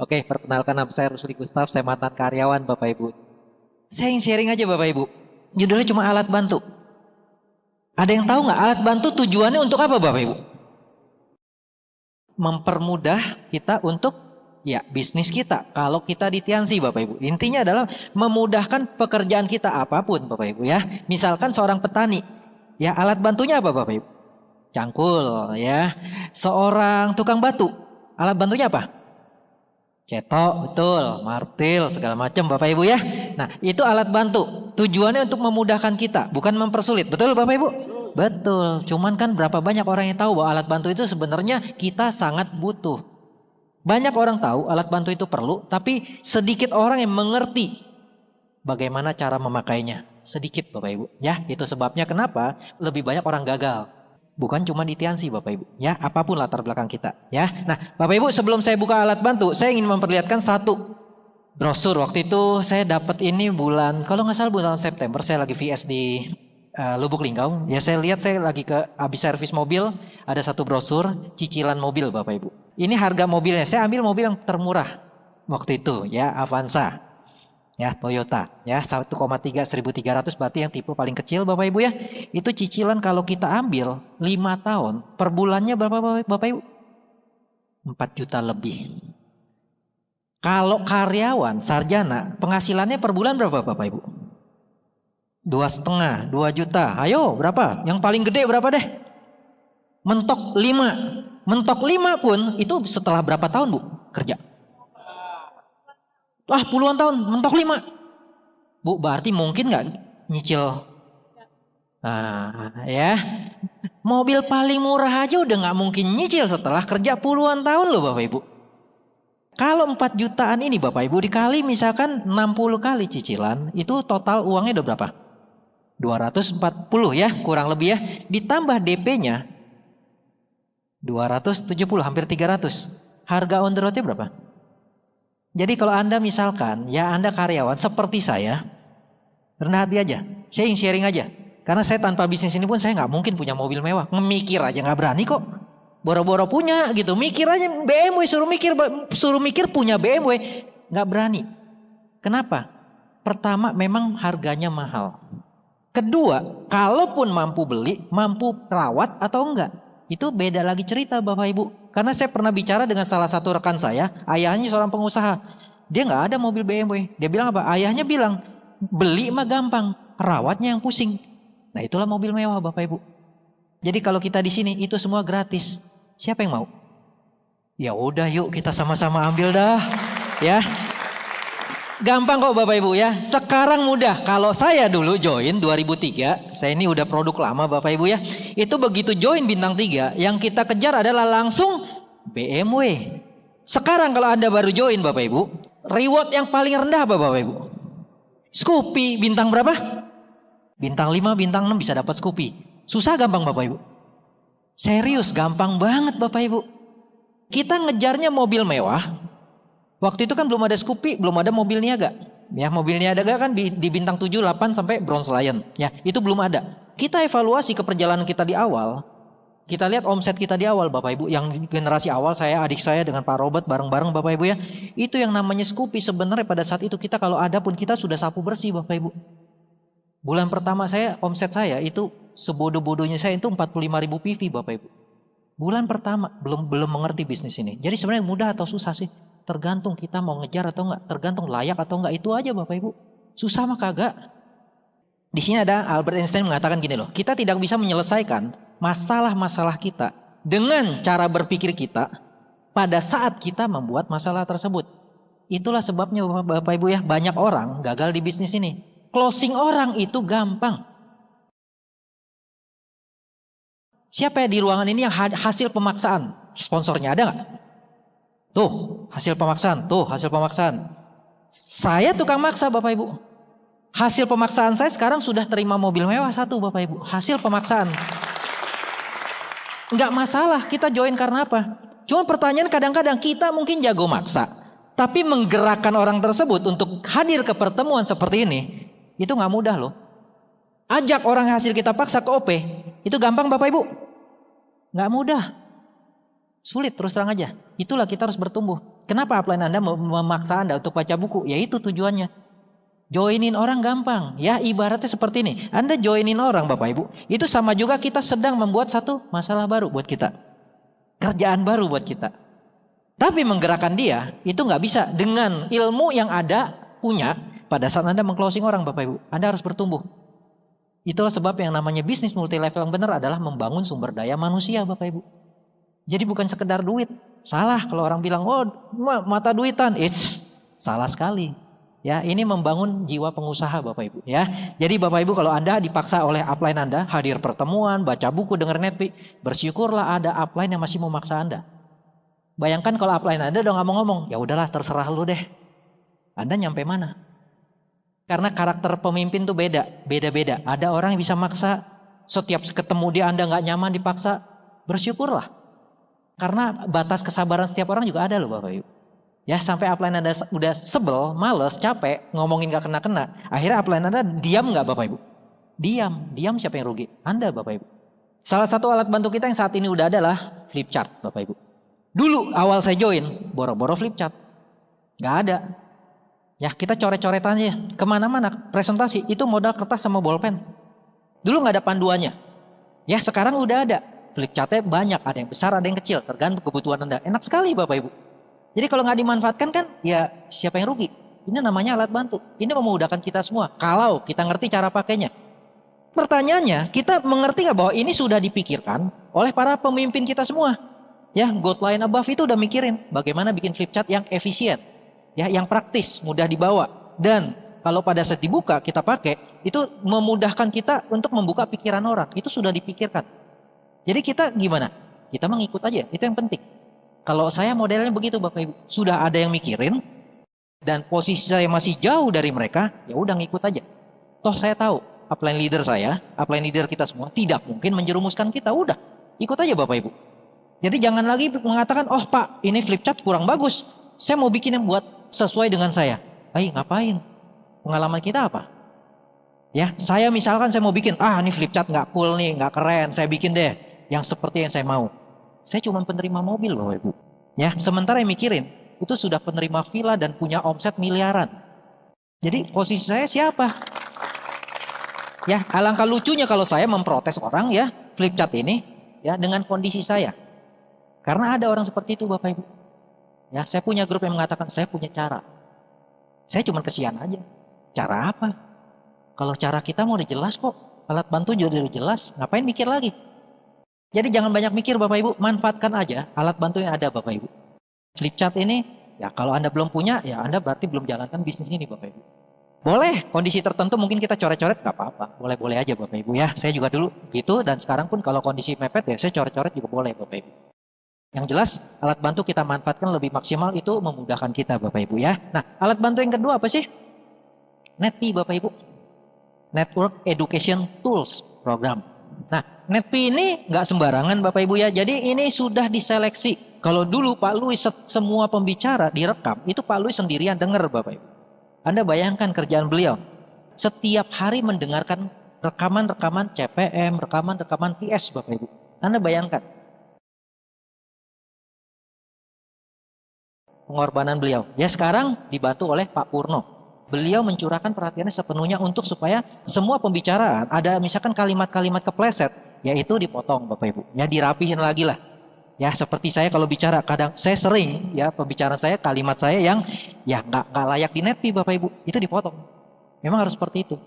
Oke, perkenalkan nama saya Rusli Gustaf, saya mantan karyawan Bapak Ibu. Saya ingin sharing aja Bapak Ibu. Judulnya cuma alat bantu. Ada yang tahu nggak alat bantu tujuannya untuk apa Bapak Ibu? Mempermudah kita untuk ya bisnis kita. Kalau kita di Tiansi Bapak Ibu. Intinya adalah memudahkan pekerjaan kita apapun Bapak Ibu ya. Misalkan seorang petani. Ya alat bantunya apa Bapak Ibu? Cangkul ya. Seorang tukang batu. Alat bantunya apa? Cetok, betul, martil, segala macam Bapak Ibu ya. Nah, itu alat bantu. Tujuannya untuk memudahkan kita, bukan mempersulit. Betul Bapak Ibu? Betul. Cuman kan berapa banyak orang yang tahu bahwa alat bantu itu sebenarnya kita sangat butuh. Banyak orang tahu alat bantu itu perlu, tapi sedikit orang yang mengerti bagaimana cara memakainya. Sedikit Bapak Ibu. Ya, itu sebabnya kenapa lebih banyak orang gagal. Bukan cuma di Tiansi Bapak Ibu. Ya, apapun latar belakang kita. Ya, nah Bapak Ibu sebelum saya buka alat bantu, saya ingin memperlihatkan satu brosur. Waktu itu saya dapat ini bulan, kalau nggak salah bulan September, saya lagi VS di Lubuk Linggau. Ya saya lihat saya lagi ke habis servis mobil, ada satu brosur cicilan mobil Bapak Ibu. Ini harga mobilnya, saya ambil mobil yang termurah waktu itu ya, Avanza. Ya Toyota ya 1,3 1.300 berarti yang tipe paling kecil Bapak Ibu ya. Itu cicilan kalau kita ambil 5 tahun per bulannya berapa Bapak Ibu? 4 juta lebih. Kalau karyawan sarjana penghasilannya per bulan berapa Bapak Ibu? 2,5 2 juta. Ayo berapa? Yang paling gede berapa deh? Mentok 5. Mentok 5 pun itu setelah berapa tahun Bu kerja? Wah puluhan tahun mentok 5. Bu berarti mungkin nggak nyicil. Nah ya, mobil paling murah aja udah nggak mungkin nyicil setelah kerja puluhan tahun loh Bapak Ibu. Kalau 4 jutaan ini Bapak Ibu dikali misalkan 60 kali cicilan, itu total uangnya udah berapa? 240 ya, kurang lebih ya. Ditambah DP-nya 270, hampir 300. Harga on the road-nya berapa? Jadi kalau Anda misalkan, ya Anda karyawan seperti saya, rendah hati aja. Saya ingin sharing aja. Karena saya tanpa bisnis ini pun saya nggak mungkin punya mobil mewah. Memikir aja nggak berani kok. Boro-boro punya gitu. Mikir aja BMW, suruh mikir punya BMW. Nggak berani. Kenapa? Pertama memang harganya mahal. Kedua, kalaupun mampu beli, mampu rawat atau enggak. Itu beda lagi cerita Bapak Ibu. Karena saya pernah bicara dengan salah satu rekan saya, ayahnya seorang pengusaha. Dia nggak ada mobil BMW. Dia bilang apa? Ayahnya bilang, beli mah gampang, rawatnya yang pusing. Nah itulah mobil mewah Bapak Ibu. Jadi kalau kita di sini itu semua gratis. Siapa yang mau? Ya udah yuk kita sama-sama ambil dah. Ya. Gampang kok Bapak Ibu ya. Sekarang mudah. Kalau saya dulu join 2003, saya ini udah produk lama Bapak Ibu ya. Itu begitu join bintang 3, yang kita kejar adalah langsung BMW. Sekarang kalau Anda baru join Bapak Ibu, reward yang paling rendah apa Bapak Ibu? Scoopy bintang berapa? Bintang 5, bintang 6 bisa dapat Scoopy. Susah gampang Bapak Ibu? Serius gampang banget Bapak Ibu. Kita ngejarnya mobil mewah. Waktu itu kan belum ada Scoopy, belum ada mobil niaga. Ya, mobil niaga kan di bintang 7, 8 sampai Bronze Lion. Ya, itu belum ada. Kita evaluasi ke perjalanan kita di awal. Kita lihat omset kita di awal Bapak Ibu. Yang generasi awal saya, adik saya dengan Pak Robert bareng-bareng Bapak Ibu ya. Itu yang namanya Scoopy sebenarnya pada saat itu kita kalau ada pun kita sudah sapu bersih Bapak Ibu. Bulan pertama saya, omset saya itu sebodoh-bodohnya saya itu 45.000 PV Bapak Ibu. Bulan pertama belum mengerti bisnis ini. Jadi sebenarnya mudah atau susah sih? Tergantung kita mau ngejar atau enggak, tergantung layak atau enggak, itu aja Bapak Ibu. Susah mah kagak. Di sini ada Albert Einstein mengatakan gini loh, kita tidak bisa menyelesaikan masalah-masalah kita dengan cara berpikir kita pada saat kita membuat masalah tersebut. Itulah sebabnya Bapak Ibu ya, banyak orang gagal di bisnis ini. Closing orang itu gampang. Siapa ya di ruangan ini yang hasil pemaksaan? Sponsornya ada nggak? Tuh, hasil pemaksaan. Tuh, hasil pemaksaan. Saya tukang maksa Bapak Ibu. Hasil pemaksaan saya sekarang sudah terima mobil mewah satu Bapak Ibu. Hasil pemaksaan. Nggak masalah, kita join karena apa? Cuma pertanyaan kadang-kadang kita mungkin jago maksa. Tapi menggerakkan orang tersebut untuk hadir ke pertemuan seperti ini, itu nggak mudah loh. Ajak orang hasil kita paksa ke OP, itu gampang Bapak Ibu? Nggak mudah. Sulit, terus terang aja. Itulah kita harus bertumbuh. Kenapa upline Anda memaksa Anda untuk baca buku? Ya itu tujuannya. Joinin orang gampang. Ya ibaratnya seperti ini. Anda joinin orang Bapak Ibu. Itu sama juga kita sedang membuat satu masalah baru buat kita. Kerjaan baru buat kita. Tapi menggerakkan dia itu nggak bisa dengan ilmu yang ada punya pada saat Anda mengclosing orang Bapak Ibu. Anda harus bertumbuh. Itulah sebab yang namanya bisnis multi level yang benar adalah membangun sumber daya manusia Bapak Ibu. Jadi bukan sekedar duit. Salah kalau orang bilang, oh mata duitan. Salah sekali. Ya, ini membangun jiwa pengusaha Bapak Ibu. Ya, jadi Bapak Ibu kalau Anda dipaksa oleh upline Anda hadir pertemuan, baca buku, dengar netpi, bersyukurlah ada upline yang masih memaksa Anda. Bayangkan kalau upline Anda udah nggak mau ngomong, ya udahlah terserah lu deh. Anda nyampe mana? Karena karakter pemimpin tuh beda-beda. Ada orang yang bisa maksa, setiap ketemu dia Anda nggak nyaman dipaksa, bersyukurlah. Karena batas kesabaran setiap orang juga ada loh Bapak Ibu. Ya sampai upline Anda udah sebel, males, capek, ngomongin gak kena-kena. Akhirnya upline Anda diam gak Bapak Ibu? Diam siapa yang rugi? Anda Bapak Ibu. Salah satu alat bantu kita yang saat ini udah adalah flip chart Bapak Ibu. Dulu awal saya join, boro-boro flip chart. Gak ada. Ya kita coret-coretan aja. Kemana-mana presentasi, itu modal kertas sama bolpen. Dulu gak ada panduannya. Ya sekarang udah ada. Flip chartnya banyak, ada yang besar, ada yang kecil. Tergantung kebutuhan Anda. Enak sekali Bapak Ibu. Jadi kalau nggak dimanfaatkan kan, ya siapa yang rugi? Ini namanya alat bantu. Ini memudahkan kita semua. Kalau kita ngerti cara pakainya. Pertanyaannya, kita mengerti nggak bahwa ini sudah dipikirkan oleh para pemimpin kita semua? Ya, God line above itu udah mikirin bagaimana bikin flip chart yang efisien, ya, yang praktis, mudah dibawa. Dan kalau pada saat dibuka kita pakai, itu memudahkan kita untuk membuka pikiran orang. Itu sudah dipikirkan. Jadi kita gimana? Kita mengikut aja. Itu yang penting. Kalau saya modelnya begitu Bapak Ibu, sudah ada yang mikirin dan posisi saya masih jauh dari mereka, ya udah ngikut aja. Toh saya tahu upline leader saya, upline leader kita semua tidak mungkin menjerumuskan kita, udah ikut aja Bapak Ibu. Jadi jangan lagi mengatakan, oh Pak ini flip chart kurang bagus, saya mau bikin yang buat sesuai dengan saya. Ngapain? Pengalaman kita apa? Ya saya misalkan saya mau bikin, ini flip chart nggak cool nih, nggak keren, saya bikin deh yang seperti yang saya mau. Saya cuma penerima mobil loh Ibu. Ya, sementara yang mikirin itu sudah penerima villa dan punya omset miliaran. Jadi posisi saya siapa? Ya, alangkah lucunya kalau saya memprotes orang ya, flip chart ini ya dengan kondisi saya. Karena ada orang seperti itu Bapak Ibu. Ya, saya punya grup yang mengatakan saya punya cara. Saya cuma kesian aja. Cara apa? Kalau cara kita mau udah jelas kok. Alat bantu juga udah jelas, ngapain mikir lagi? Jadi jangan banyak mikir Bapak Ibu, manfaatkan aja alat bantu yang ada Bapak Ibu. Flip chart ini, ya kalau Anda belum punya, ya Anda berarti belum jalankan bisnis ini Bapak Ibu. Boleh, kondisi tertentu mungkin kita coret-coret, gak apa-apa. Boleh-boleh aja Bapak Ibu ya. Saya juga dulu gitu, dan sekarang pun kalau kondisi mepet ya saya coret-coret juga boleh Bapak Ibu. Yang jelas, alat bantu kita manfaatkan lebih maksimal itu memudahkan kita Bapak Ibu ya. Nah, alat bantu yang kedua apa sih? NETP Bapak Ibu. Network Education Tools Program. Nah, NETP ini nggak sembarangan Bapak Ibu ya. Jadi ini sudah diseleksi. Kalau dulu Pak Louis semua pembicara direkam, itu Pak Louis sendirian dengar Bapak Ibu. Anda bayangkan kerjaan beliau. Setiap hari mendengarkan rekaman-rekaman CPM, rekaman-rekaman PS Bapak Ibu. Anda bayangkan. Pengorbanan beliau. Ya sekarang dibantu oleh Pak Purno. Beliau mencurahkan perhatiannya sepenuhnya untuk supaya semua pembicaraan ada misalkan kalimat-kalimat kepleset, yaitu dipotong Bapak Ibu. Ya dirapihin lagi lah. Ya seperti saya kalau bicara kadang saya sering ya pembicaraan saya kalimat saya yang ya nggak layak di NETP Bapak Ibu itu dipotong. Memang harus seperti itu.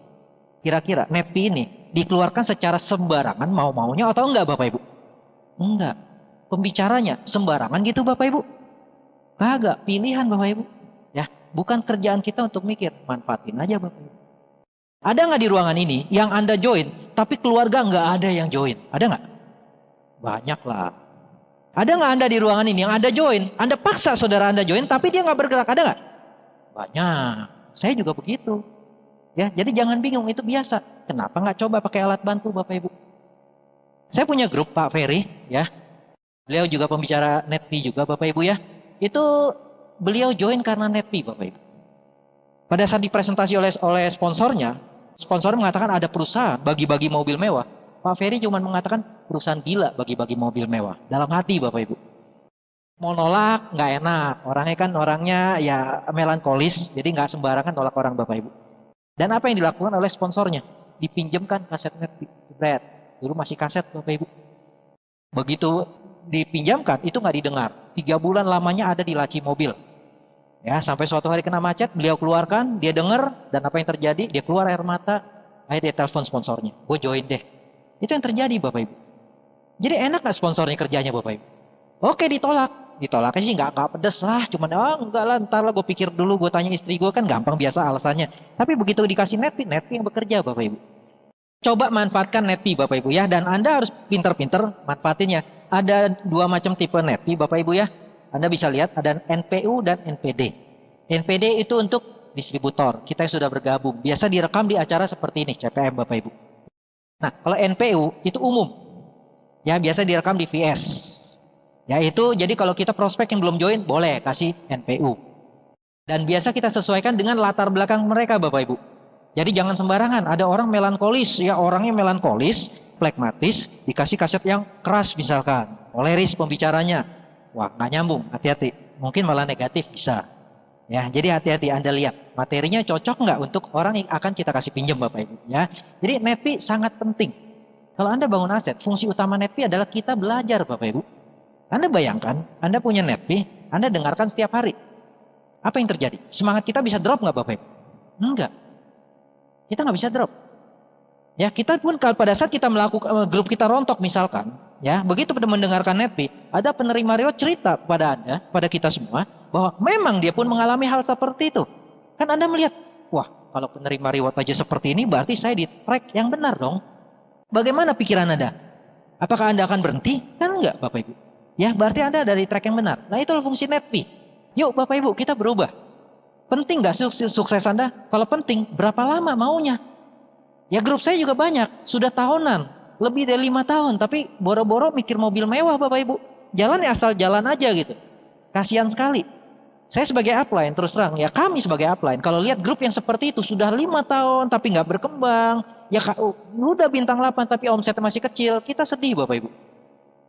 Kira-kira NETP ini dikeluarkan secara sembarangan mau-maunya atau enggak Bapak Ibu? Enggak. Pembicaranya sembarangan gitu Bapak Ibu? Kagak, pilihan Bapak Ibu. Ya, bukan kerjaan kita untuk mikir, manfaatin aja Bapak Ibu. Ada nggak di ruangan ini yang Anda join, tapi keluarga nggak ada yang join? Ada nggak? Banyak lah. Ada nggak Anda di ruangan ini yang Anda join, Anda paksa saudara Anda join, tapi dia nggak bergerak? Ada nggak? Banyak. Saya juga begitu. Ya, jadi jangan bingung, itu biasa. Kenapa nggak coba pakai alat bantu Bapak Ibu? Saya punya grup Pak Ferry, ya. Beliau juga pembicara NETP juga Bapak Ibu ya. Itu beliau join karena NETP Bapak Ibu. Pada saat dipresentasi oleh sponsornya, sponsor mengatakan ada perusahaan bagi-bagi mobil mewah. Pak Ferry cuma mengatakan perusahaan gila bagi-bagi mobil mewah. Dalam hati Bapak Ibu. Mau nolak nggak enak. Orangnya ya melankolis, jadi nggak sembarangan nolak orang Bapak Ibu. Dan apa yang dilakukan oleh sponsornya? Dipinjamkan kaset Netpi. Jebret. Dulu masih kaset Bapak Ibu. Begitu dipinjamkan itu nggak didengar. 3 bulan lamanya ada di laci mobil. Ya, sampai suatu hari kena macet, beliau keluarkan, dia dengar, dan apa yang terjadi? Dia keluar air mata, akhirnya dia telepon sponsornya. Gue join deh. Itu yang terjadi Bapak Ibu. Jadi enak nggak sponsornya kerjanya Bapak Ibu? Oke, ditolak. Ditolaknya sih nggak pedes lah, cuman enggak lah, ntar lah gue pikir dulu, gue tanya istri gue, kan gampang biasa alasannya. Tapi begitu dikasih Netpi, Netpi yang bekerja Bapak Ibu. Coba manfaatkan Netpi Bapak Ibu ya, dan Anda harus pinter-pinter manfaatinnya. Ada 2 macam tipe Netpi Bapak Ibu ya. Anda bisa lihat ada NPU dan NPD. NPD itu untuk distributor, kita yang sudah bergabung. Biasa direkam di acara seperti ini, CPM Bapak Ibu. Nah, kalau NPU itu umum. Ya, biasa direkam di VS. Ya, itu jadi kalau kita prospek yang belum join, boleh kasih NPU. Dan biasa kita sesuaikan dengan latar belakang mereka Bapak Ibu. Jadi jangan sembarangan, ada orang melankolis, ya orangnya melankolis, flekmatis, dikasih kaset yang keras misalkan, koleris pembicaranya. Wah, nggak nyambung, hati-hati. Mungkin malah negatif bisa. Ya, jadi hati-hati Anda lihat, materinya cocok nggak untuk orang yang akan kita kasih pinjam Bapak Ibu. Ya, jadi Netpi sangat penting. Kalau Anda bangun aset, fungsi utama Netpi adalah kita belajar Bapak Ibu. Anda bayangkan, Anda punya Netpi, Anda dengarkan setiap hari. Apa yang terjadi? Semangat kita bisa drop nggak Bapak Ibu? Enggak. Kita nggak bisa drop. Ya, kita pun pada saat kita melakukan grup kita rontok misalkan, ya, begitu pada mendengarkan Netpi, ada penerima reward cerita pada Anda, pada kita semua, bahwa memang dia pun mengalami hal seperti itu. Kan Anda melihat, wah, kalau penerima reward aja seperti ini, berarti saya di track yang benar dong. Bagaimana pikiran Anda? Apakah Anda akan berhenti? Kan enggak, Bapak Ibu. Ya, berarti Anda ada di track yang benar. Nah, itulah fungsi Netpi. Yuk, Bapak Ibu, kita berubah. Penting nggak sukses Anda? Kalau penting, berapa lama maunya? Ya, grup saya juga banyak, sudah tahunan, lebih dari 5 tahun, tapi boro-boro mikir mobil mewah Bapak Ibu. Jalan ya asal jalan aja gitu. Kasihan sekali. Saya sebagai upline, terus terang, ya kami sebagai upline, kalau lihat grup yang seperti itu, sudah 5 tahun tapi nggak berkembang, ya udah bintang 8 tapi omsetnya masih kecil, kita sedih Bapak Ibu.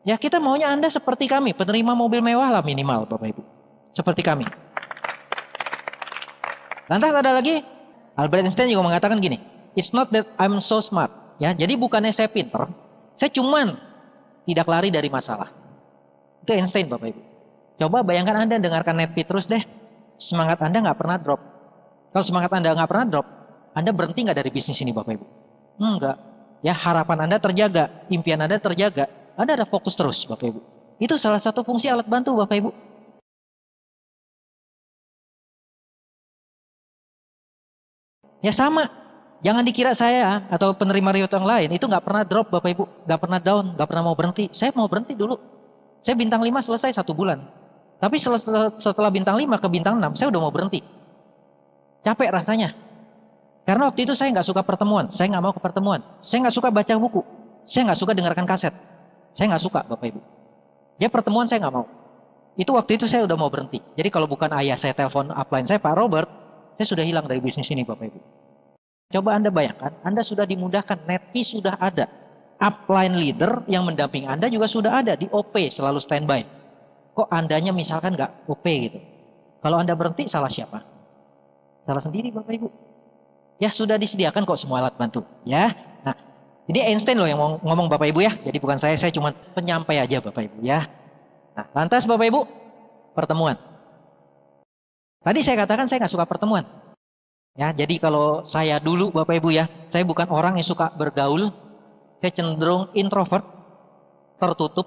Ya, kita maunya Anda seperti kami, penerima mobil mewah lah minimal Bapak Ibu. Seperti kami. Lantas ada lagi, Albert Einstein juga mengatakan gini, it's not that I'm so smart. Ya, jadi bukannya saya pinter, saya cuman tidak lari dari masalah. Itu Einstein Bapak Ibu. Coba bayangkan Anda dengarkan Netpi terus deh, semangat Anda nggak pernah drop. Kalau semangat Anda nggak pernah drop, Anda berhenti nggak dari bisnis ini Bapak Ibu? Enggak. Ya, harapan Anda terjaga, impian Anda terjaga, Anda ada fokus terus Bapak Ibu. Itu salah satu fungsi alat bantu Bapak Ibu. Ya sama, jangan dikira saya atau penerima reward yang lain itu nggak pernah drop Bapak Ibu, nggak pernah down, nggak pernah mau berhenti. Saya mau berhenti dulu. Saya bintang 5 selesai 1 bulan. Tapi setelah bintang 5 ke bintang 6, saya udah mau berhenti. Capek rasanya. Karena waktu itu saya nggak suka pertemuan, saya nggak mau ke pertemuan. Saya nggak suka baca buku, saya nggak suka dengarkan kaset. Saya nggak suka Bapak Ibu. Ya pertemuan saya nggak mau. Itu waktu itu saya udah mau berhenti. Jadi kalau bukan ayah saya telepon upline saya Pak Robert, saya sudah hilang dari bisnis ini Bapak Ibu. Coba Anda bayangkan, Anda sudah dimudahkan, Netpi sudah ada. Upline leader yang mendamping Anda juga sudah ada di OP, selalu standby. Kok Andanya misalkan nggak OP gitu? Kalau Anda berhenti, salah siapa? Salah sendiri Bapak Ibu. Ya sudah disediakan kok semua alat bantu. Ya, nah, jadi Einstein loh yang ngomong Bapak Ibu ya. Jadi bukan saya cuma penyampai aja Bapak Ibu ya. Nah, lantas Bapak Ibu, pertemuan. Tadi saya katakan saya nggak suka pertemuan. Ya, jadi kalau saya dulu Bapak Ibu ya, saya bukan orang yang suka bergaul. Saya cenderung introvert, tertutup.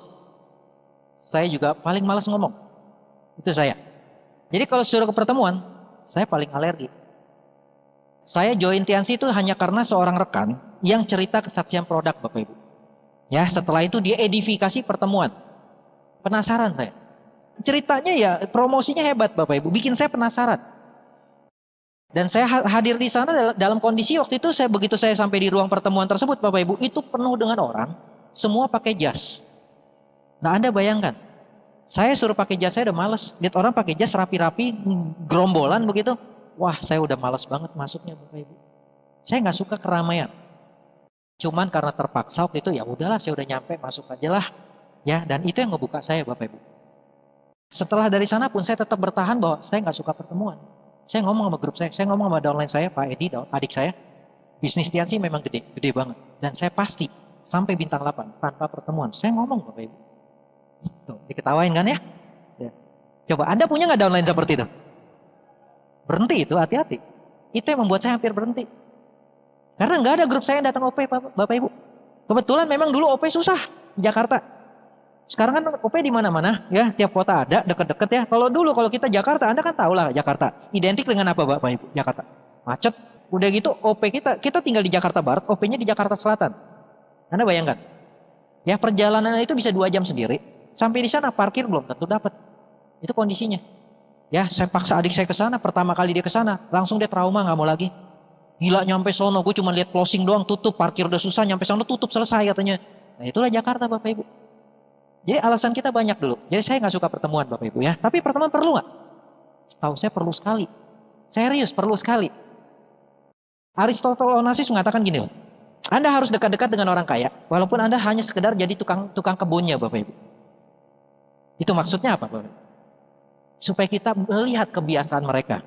Saya juga paling malas ngomong. Itu saya. Jadi kalau suruh ke pertemuan, saya paling alergi. Saya join Tiansi itu hanya karena seorang rekan yang cerita kesaksian produk Bapak Ibu. Ya, setelah itu dia edifikasi pertemuan. Penasaran saya. Ceritanya ya promosinya hebat Bapak Ibu, bikin saya penasaran. Dan saya hadir di sana dalam kondisi waktu itu begitu saya sampai di ruang pertemuan tersebut Bapak Ibu, itu penuh dengan orang, semua pakai jas. Nah Anda bayangkan, saya suruh pakai jas saya udah males, lihat orang pakai jas rapi-rapi, gerombolan begitu, wah saya udah males banget masuknya Bapak Ibu. Saya nggak suka keramaian. Cuman karena terpaksa waktu itu ya udahlah saya udah nyampe masuk aja lah, ya dan itu yang ngebuka saya Bapak Ibu. Setelah dari sana pun saya tetap bertahan bahwa saya nggak suka pertemuan. Saya ngomong sama grup saya ngomong sama downline saya, Pak Edi, adik saya, bisnis Tiansi memang gede, gede banget. Dan saya pasti sampai bintang 8 tanpa pertemuan. Saya ngomong Bapak Ibu. Tuh, diketawain kan ya? Ya. Coba Anda punya nggak downline seperti itu? Berhenti itu, hati-hati. Itu yang membuat saya hampir berhenti. Karena nggak ada grup saya yang datang OP, Bapak Ibu. Kebetulan memang dulu OP susah di Jakarta. Sekarang kan OP di mana-mana, ya tiap kota ada, deket-deket ya. Kalau kita Jakarta, Anda kan tahu lah Jakarta. Identik dengan apa Bapak Ibu? Jakarta. Macet. Udah gitu OP kita tinggal di Jakarta Barat, OP-nya di Jakarta Selatan. Anda bayangkan. Ya perjalanan itu bisa 2 jam sendiri. Sampai di sana parkir belum tentu dapat. Itu kondisinya. Ya, saya paksa adik saya ke sana, pertama kali dia ke sana, langsung dia trauma, nggak mau lagi. Gila nyampe sono, gue cuma lihat closing doang, tutup, parkir udah susah, nyampe sono tutup, selesai katanya. Nah itulah Jakarta Bapak Ibu. Jadi alasan kita banyak dulu. Jadi saya nggak suka pertemuan Bapak Ibu ya. Tapi pertemuan perlu nggak? Tahu saya perlu sekali. Serius perlu sekali. Aristotle Onassis mengatakan gini loh. Anda harus dekat-dekat dengan orang kaya, walaupun Anda hanya sekedar jadi tukang kebunnya Bapak Ibu. Itu maksudnya apa Bapak Ibu? Supaya kita melihat kebiasaan mereka.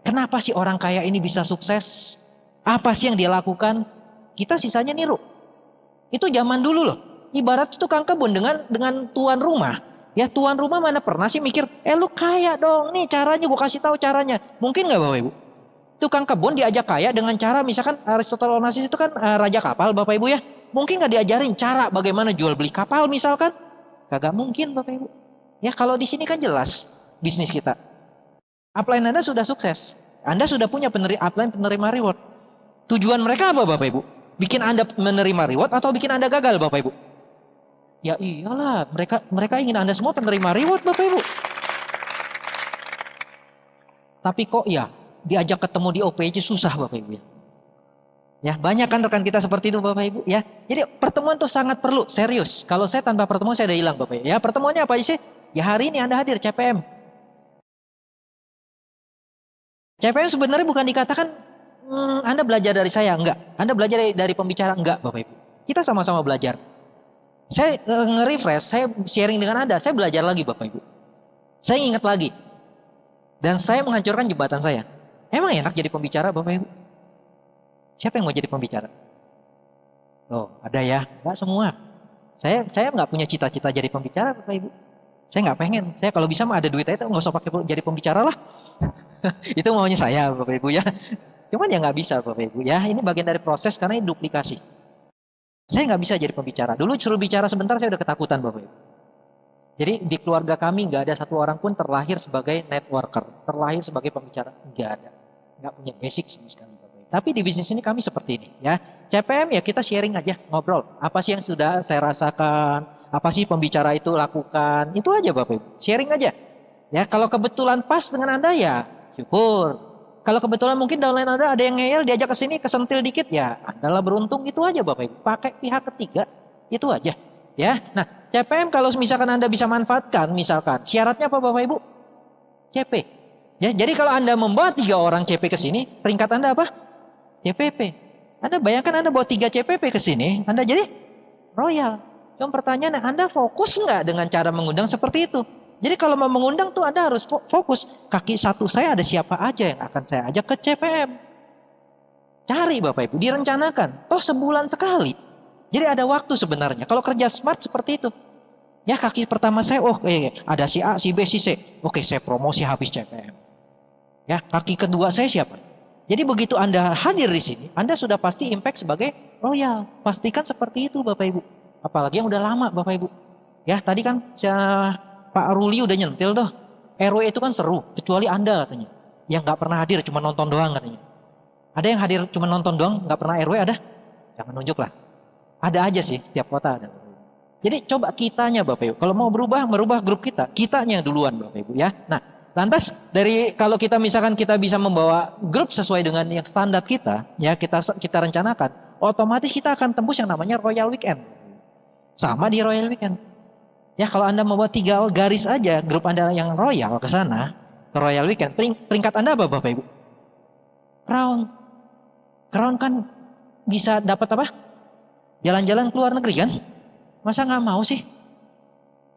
Kenapa sih orang kaya ini bisa sukses? Apa sih yang dia lakukan? Kita sisanya niru. Itu zaman dulu loh. Ibarat tukang kebun dengan tuan rumah. Ya tuan rumah mana pernah sih mikir, lu kaya dong, nih caranya gue kasih tahu caranya. Mungkin nggak Bapak Ibu? Tukang kebun diajak kaya dengan cara misalkan Aristotle Onassis itu kan raja kapal Bapak Ibu ya. Mungkin nggak diajarin cara bagaimana jual beli kapal misalkan? Kagak mungkin Bapak Ibu. Ya kalau di sini kan jelas bisnis kita. Upline Anda sudah sukses. Anda sudah punya upline penerima reward. Tujuan mereka apa Bapak Ibu? Bikin Anda menerima reward atau bikin Anda gagal Bapak Ibu? Ya iyalah, mereka ingin Anda semua penerima reward Bapak Ibu. Tapi kok ya diajak ketemu di OPJ susah Bapak Ibu ya. Ya, banyak kan rekan kita seperti itu Bapak Ibu ya. Jadi pertemuan itu sangat perlu, serius. Kalau saya tanpa pertemuan saya udah hilang Bapak Ibu. Ya, pertemuannya apa sih? Ya hari ini Anda hadir CPM. CPM sebenarnya bukan dikatakan Anda belajar dari saya, enggak. Anda belajar dari pembicara, enggak Bapak Ibu. Kita sama-sama belajar. Saya nge-refresh, saya sharing dengan Anda, saya belajar lagi Bapak Ibu. Saya ingat lagi. Dan saya menghancurkan jembatan saya. Emang enak jadi pembicara Bapak Ibu? Siapa yang mau jadi pembicara? Oh, ada ya. Enggak semua. Saya nggak punya cita-cita jadi pembicara Bapak Ibu. Saya nggak pengen. Saya kalau bisa mah ada duit aja nggak usah pakai jadi pembicara lah. Itu maunya saya Bapak Ibu ya. Cuman ya nggak bisa Bapak Ibu ya. Ini bagian dari proses karena ini duplikasi. Saya nggak bisa jadi pembicara. Dulu suruh bicara sebentar saya udah ketakutan Bapak Ibu. Jadi di keluarga kami nggak ada satu orang pun terlahir sebagai networker, terlahir sebagai pembicara, nggak ada, nggak punya basic sama sekali Bapak Ibu. Tapi di bisnis ini kami seperti ini ya. CPM ya kita sharing aja, ngobrol. Apa sih yang sudah saya rasakan? Apa sih pembicara itu lakukan? Itu aja Bapak Ibu, sharing aja. Ya kalau kebetulan pas dengan Anda ya syukur. Kalau kebetulan mungkin downline Anda ada yang ngeyel diajak ke sini kesentil dikit ya, Anda lah beruntung itu aja Bapak Ibu. Pakai pihak ketiga itu aja. Ya. Nah, CPM kalau misalkan Anda bisa manfaatkan misalkan syaratnya apa Bapak Ibu? CP. Ya, jadi kalau Anda membawa 3 orang CP ke sini, peringkat Anda apa? CPP. Anda bayangkan Anda bawa 3 CPP ke sini, Anda jadi royal. Cuma pertanyaannya, Anda fokus nggak dengan cara mengundang seperti itu? Jadi kalau mau mengundang tuh Anda harus fokus. Kaki satu saya ada siapa aja yang akan saya ajak ke CPM. Cari Bapak Ibu, direncanakan. Toh sebulan sekali. Jadi ada waktu sebenarnya. Kalau kerja smart seperti itu. Ya kaki pertama saya, ada si A, si B, si C. Oke, saya promosi habis CPM. Ya, kaki kedua saya siapa? Jadi begitu Anda hadir di sini, Anda sudah pasti impact sebagai royal. Pastikan seperti itu Bapak Ibu. Apalagi yang udah lama Bapak Ibu. Ya, tadi kan Pak Ruli udah nyentil tuh. RW itu kan seru, kecuali Anda katanya. Yang nggak pernah hadir, cuma nonton doang katanya. Ada yang hadir cuma nonton doang, nggak pernah RW ada? Jangan nunjuk lah. Ada aja sih, setiap kota ada. Jadi coba kitanya Bapak Ibu. Kalau mau merubah grup kitanya duluan Bapak Ibu ya. Nah, lantas dari kalau kita misalkan kita bisa membawa grup sesuai dengan yang standar kita, ya kita rencanakan, otomatis kita akan tembus yang namanya Royal Weekend. Sama di Royal Weekend. Ya kalau Anda membuat 3 garis aja grup Anda yang royal ke sana, ke Royal Weekend, peringkat Anda apa Bapak Ibu? Crown. Crown kan bisa dapat apa? Jalan-jalan ke luar negeri kan? Masa nggak mau sih?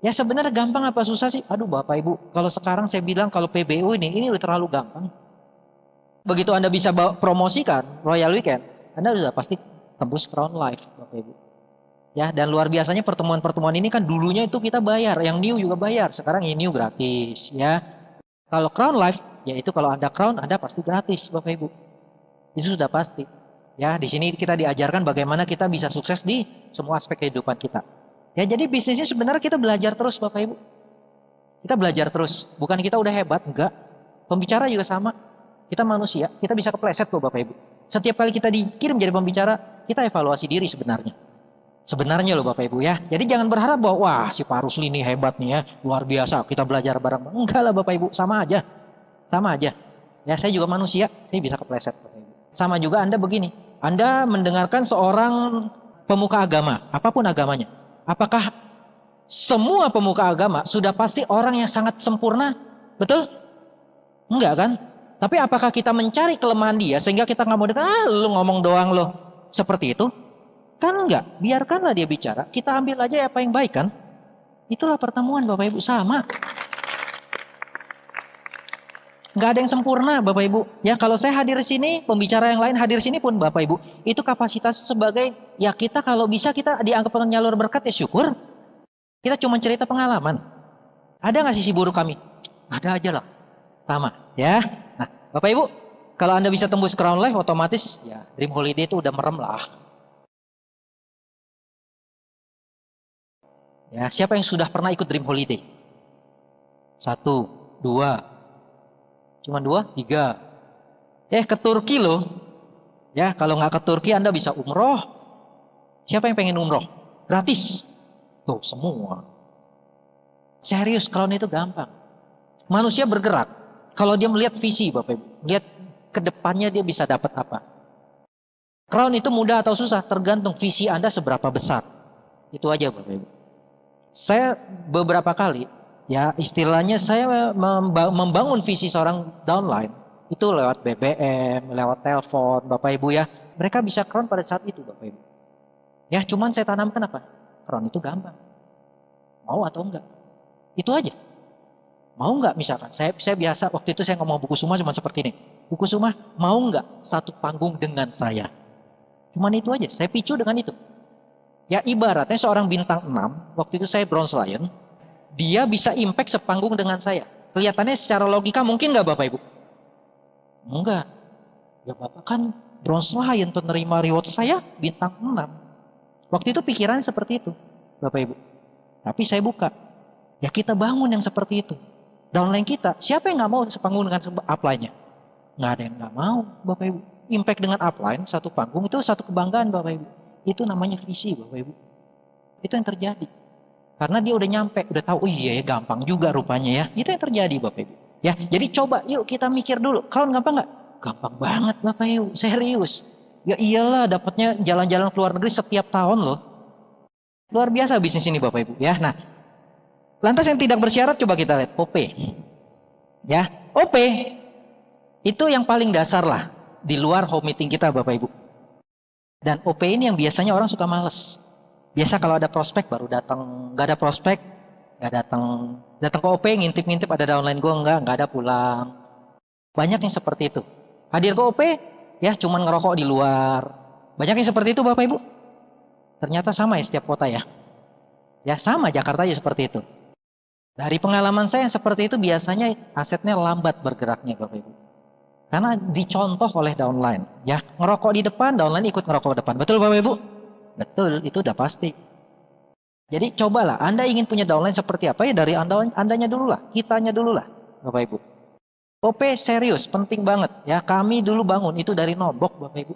Ya sebenarnya gampang apa susah sih? Aduh Bapak Ibu, kalau sekarang saya bilang kalau PBU ini udah terlalu gampang. Begitu Anda bisa promosikan Royal Weekend, Anda sudah pasti tembus Crown Life Bapak Ibu. Ya, dan luar biasanya pertemuan-pertemuan ini kan dulunya itu kita bayar, yang new juga bayar, sekarang yang new gratis ya. Kalau Crown Life, yaitu kalau Anda Crown, Anda pasti gratis Bapak Ibu. Itu sudah pasti. Ya, di sini kita diajarkan bagaimana kita bisa sukses di semua aspek kehidupan kita. Ya, jadi bisnisnya sebenarnya kita belajar terus Bapak Ibu. Kita belajar terus, bukan kita udah hebat, enggak. Pembicara juga sama. Kita manusia, kita bisa kepleset kok Bapak Ibu. Setiap kali kita dikirim jadi pembicara, kita evaluasi diri sebenarnya. Sebenarnya loh Bapak Ibu ya. Jadi jangan berharap bahwa wah si Pak Rusli ini hebat nih ya, luar biasa. Kita belajar bareng. Enggak lah Bapak Ibu, sama aja. Sama aja. Ya saya juga manusia, saya bisa kepleset Bapak Ibu. Sama juga Anda begini. Anda mendengarkan seorang pemuka agama, apapun agamanya. Apakah semua pemuka agama sudah pasti orang yang sangat sempurna? Betul? Enggak kan? Tapi apakah kita mencari kelemahan dia sehingga kita nggak mau dengar, lu ngomong doang loh. Seperti itu? Kan enggak, biarkanlah dia bicara. Kita ambil aja apa yang baik kan. Itulah pertemuan Bapak Ibu, sama. Enggak ada yang sempurna Bapak Ibu. Ya kalau saya hadir di sini, pembicara yang lain hadir di sini pun Bapak Ibu. Itu kapasitas sebagai, ya kita kalau bisa kita dianggap penyalur berkat ya syukur. Kita cuma cerita pengalaman. Ada nggak sisi buruk kami? Ada aja lah. Sama ya. Nah Bapak Ibu, kalau Anda bisa tembus Crown Life otomatis ya Dream Holiday itu udah merem lah. Ya, siapa yang sudah pernah ikut Dream Holiday? 1, 2, cuma 2, 3. Ke Turki loh. Ya, kalau nggak ke Turki Anda bisa umroh. Siapa yang pengen umroh? Gratis. Tuh, semua. Serius, Crown itu gampang. Manusia bergerak. Kalau dia melihat visi, Bapak Ibu. Melihat ke depannya dia bisa dapat apa. Crown itu mudah atau susah, tergantung visi Anda seberapa besar. Itu aja, Bapak Ibu. Saya beberapa kali, ya istilahnya saya membangun visi seorang downline itu lewat BBM, lewat telepon, Bapak Ibu ya. Mereka bisa Crown pada saat itu, Bapak Ibu. Ya, cuman saya tanamkan apa? Crown itu gampang. Mau atau enggak? Itu aja. Mau enggak misalkan? Saya biasa waktu itu saya ngomong buku Suma cuma seperti ini. Buku Suma, mau enggak satu panggung dengan saya? Cuman itu aja. Saya picu dengan itu. Ya ibaratnya seorang bintang 6, waktu itu saya Bronze Lion, dia bisa impact sepanggung dengan saya. Kelihatannya secara logika mungkin nggak Bapak Ibu? Enggak. Ya Bapak kan Bronze Lion, penerima reward saya bintang 6. Waktu itu pikirannya seperti itu, Bapak Ibu. Tapi saya buka. Ya kita bangun yang seperti itu. Downline kita, siapa yang nggak mau sepanggung dengan upline-nya? Nggak ada yang nggak mau, Bapak Ibu. Impact dengan upline, satu panggung, itu satu kebanggaan Bapak Ibu. Itu namanya visi Bapak Ibu. Itu yang terjadi. Karena dia udah nyampe, udah tahu, oh iya ya gampang juga rupanya ya. Itu yang terjadi Bapak Ibu. Ya, jadi coba yuk kita mikir dulu. Crown gampang nggak? Gampang banget Bapak Ibu, serius. Ya iyalah dapatnya jalan-jalan ke luar negeri setiap tahun loh. Luar biasa bisnis ini Bapak Ibu ya. Nah, lantas yang tidak bersyarat coba kita lihat OP. Ya, OP itu yang paling dasar lah di luar home meeting kita Bapak Ibu. Dan OP ini yang biasanya orang suka males. Biasa kalau ada prospek baru datang, nggak ada prospek, nggak datang. Datang ke OP ngintip-ngintip ada downline gue nggak ada pulang. Banyak yang seperti itu. Hadir ke OP, ya cuman ngerokok di luar. Banyak yang seperti itu Bapak Ibu. Ternyata sama ya setiap kota ya. Ya sama Jakarta ya seperti itu. Dari pengalaman saya yang seperti itu biasanya asetnya lambat bergeraknya Bapak Ibu. Karena dicontoh oleh downline. Ya, ngerokok di depan, downline ikut ngerokok di depan. Betul Bapak Ibu? Betul, itu udah pasti. Jadi cobalah, Anda ingin punya downline seperti apa ya dari Andanya dulu lah, kitanya dulu lah Bapak Ibu. OP serius, penting banget. Ya, kami dulu bangun itu dari nombok Bapak Ibu.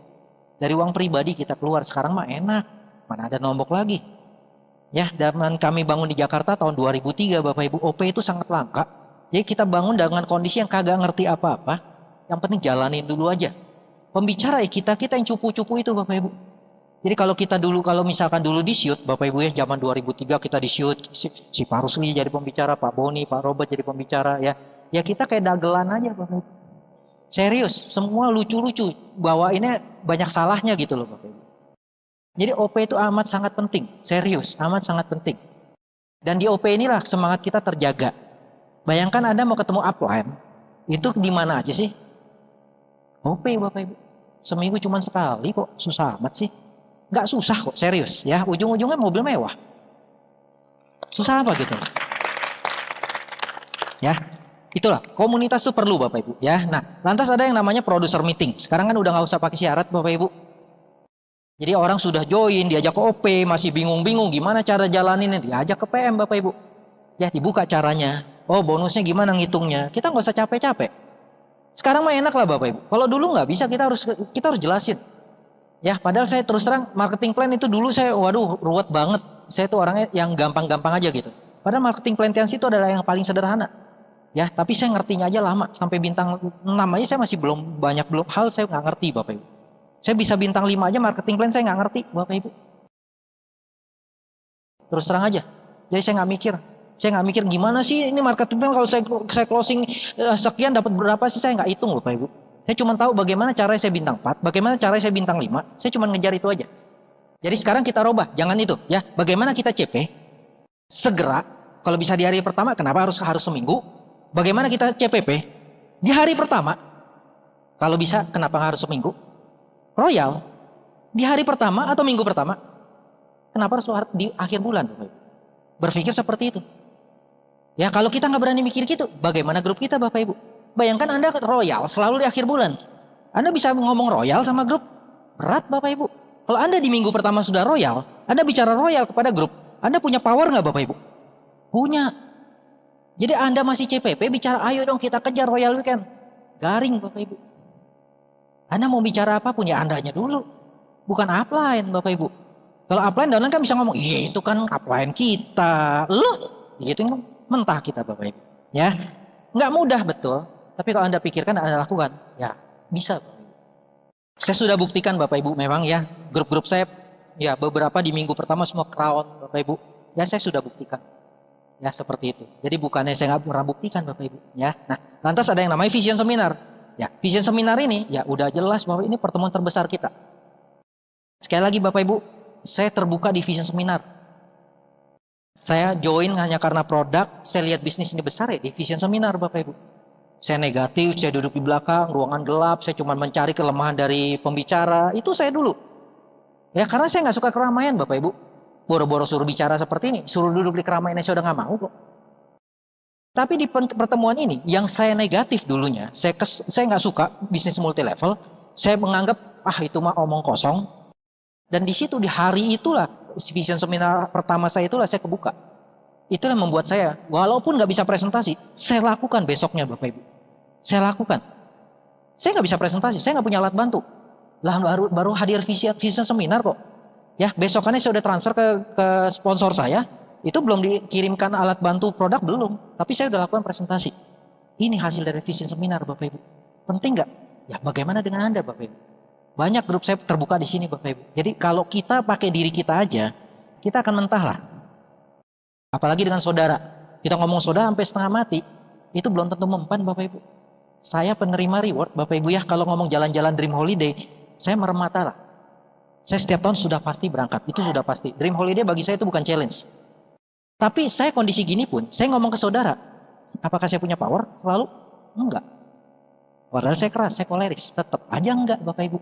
Dari uang pribadi kita keluar, sekarang mah enak. Mana ada nombok lagi. Ya, zaman kami bangun di Jakarta tahun 2003 Bapak Ibu, OP itu sangat langka. Jadi kita bangun dengan kondisi yang kagak ngerti apa-apa. Yang penting jalanin dulu aja. Pembicara ya kita yang cupu-cupu itu Bapak Ibu. Jadi kalau kita dulu, kalau misalkan dulu di shoot, Bapak Ibu ya zaman 2003 kita di shoot, si Pak Rusli jadi pembicara, Pak Boni, Pak Robert jadi pembicara ya. Ya kita kayak dagelan aja Bapak Ibu. Serius, semua lucu-lucu. Bawainnya banyak salahnya gitu loh Bapak Ibu. Jadi OP itu amat sangat penting. Serius, amat sangat penting. Dan di OP inilah semangat kita terjaga. Bayangkan Anda mau ketemu upline, itu di mana aja sih? OP Bapak Ibu. Seminggu cuma sekali kok, susah amat sih. Nggak susah kok, serius ya. Ujung-ujungnya mobil mewah. Susah apa gitu? Ya, itulah komunitas itu perlu Bapak Ibu ya. Nah, lantas ada yang namanya producer meeting. Sekarang kan udah nggak usah pakai syarat Bapak Ibu. Jadi orang sudah join, diajak ke OP, masih bingung-bingung gimana cara jalaninnya, diajak ke PM Bapak Ibu. Ya, dibuka caranya. Oh, bonusnya gimana ngitungnya? Kita nggak usah capek-capek. Sekarang mah enak lah Bapak Ibu. Kalau dulu nggak bisa, kita harus jelasin. Ya, padahal saya terus terang marketing plan itu dulu saya, waduh, ruwet banget. Saya tuh orangnya yang gampang-gampang aja gitu. Padahal marketing plan Tiansi itu adalah yang paling sederhana. Ya, tapi saya ngertinya aja lama. Sampai bintang 6 aja saya masih belum hal saya nggak ngerti Bapak Ibu. Saya bisa bintang 5 aja marketing plan saya nggak ngerti Bapak Ibu. Terus terang aja. Jadi saya nggak mikir. Saya nggak mikir gimana sih ini marketing plan kalau saya closing sekian dapat berapa sih, saya nggak hitung Bapak Ibu. Saya cuma tahu bagaimana caranya saya bintang 4, bagaimana caranya saya bintang 5. Saya cuma ngejar itu aja. Jadi sekarang kita robah, jangan itu ya. Bagaimana kita CP segera, kalau bisa di hari pertama, kenapa harus seminggu? Bagaimana kita CPP di hari pertama? Kalau bisa, kenapa harus seminggu? Royal di hari pertama atau minggu pertama? Kenapa harus di akhir bulan? Berpikir seperti itu. Ya, kalau kita nggak berani mikir gitu, bagaimana grup kita Bapak Ibu? Bayangkan Anda royal selalu di akhir bulan. Anda bisa ngomong royal sama grup? Berat Bapak Ibu. Kalau Anda di minggu pertama sudah royal, Anda bicara royal kepada grup, Anda punya power nggak Bapak Ibu? Punya. Jadi Anda masih CPP bicara, ayo dong kita kejar royal weekend. Garing Bapak Ibu. Anda mau bicara apa punya Andanya dulu. Bukan upline Bapak Ibu. Kalau upline downline kan bisa ngomong, iya itu kan upline kita. Loh, gitu kan mentah kita Bapak Ibu. Ya, nggak mudah betul. Tapi kalau Anda pikirkan, Anda lakukan, ya bisa Bapak Ibu. Saya sudah buktikan Bapak Ibu memang ya, grup-grup saya, ya beberapa di minggu pertama semua crown Bapak Ibu. Ya saya sudah buktikan. Ya seperti itu. Jadi bukannya saya nggak pernah buktikan Bapak Ibu. Ya, nah lantas ada yang namanya vision seminar. Ya, vision seminar ini, ya udah jelas bahwa ini pertemuan terbesar kita. Sekali lagi Bapak Ibu, saya terbuka di vision seminar. Saya join hanya karena produk, saya lihat bisnis ini besar ya di vision seminar Bapak Ibu. Saya negatif, saya duduk di belakang, ruangan gelap, saya cuma mencari kelemahan dari pembicara, itu saya dulu. Ya karena saya nggak suka keramaian Bapak Ibu. Boro-boro suruh bicara seperti ini, suruh duduk di keramaian saya udah nggak mau kok. Tapi di pertemuan ini, yang saya negatif dulunya, saya nggak suka bisnis multi level, saya menganggap itu mah omong kosong. Dan di situ di hari itulah vision seminar pertama saya itulah saya kebuka. Itulah yang membuat saya, walaupun nggak bisa presentasi, saya lakukan besoknya Bapak Ibu. Saya lakukan. Saya nggak bisa presentasi, saya nggak punya alat bantu. Lah baru hadir vision seminar kok. Ya besokannya saya udah transfer ke sponsor saya. Itu belum dikirimkan alat bantu produk belum, tapi saya udah lakukan presentasi. Ini hasil dari vision seminar Bapak Ibu. Penting nggak? Ya bagaimana dengan Anda Bapak Ibu? Banyak grup saya terbuka di sini Bapak Ibu. Jadi kalau kita pakai diri kita aja, kita akan mentah lah. Apalagi dengan saudara. Kita ngomong saudara sampai setengah mati, itu belum tentu mempan Bapak Ibu. Saya penerima reward Bapak Ibu ya, kalau ngomong jalan-jalan dream holiday, saya merem mata lah. Saya setiap tahun sudah pasti berangkat, itu sudah pasti. Dream holiday bagi saya itu bukan challenge. Tapi saya kondisi gini pun, saya ngomong ke saudara, apakah saya punya power? Selalu? Enggak. Padahal saya keras, saya koleris. Tetap aja enggak Bapak Ibu.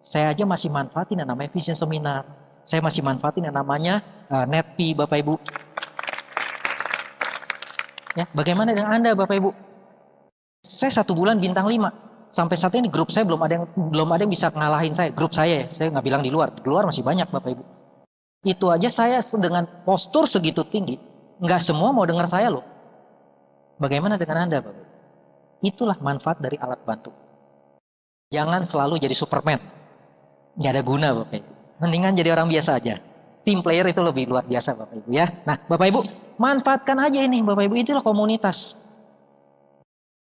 Saya aja masih manfaatin yang namanya vision seminar. Saya masih manfaatin yang namanya netpi Bapak Ibu. Ya, bagaimana dengan Anda Bapak Ibu? Saya 1 bulan bintang 5. Sampai saat ini grup saya belum ada yang bisa ngalahin saya. Grup saya nggak bilang di luar. Di luar masih banyak Bapak Ibu. Itu aja saya dengan postur segitu tinggi, nggak semua mau dengar saya loh. Bagaimana dengan Anda Bapak? Itulah manfaat dari alat bantu. Jangan selalu jadi Superman. Nggak ada guna Bapak Ibu. Mendingan jadi orang biasa aja. Team player itu lebih luar biasa Bapak Ibu ya. Nah Bapak Ibu, manfaatkan aja ini Bapak Ibu, itulah komunitas.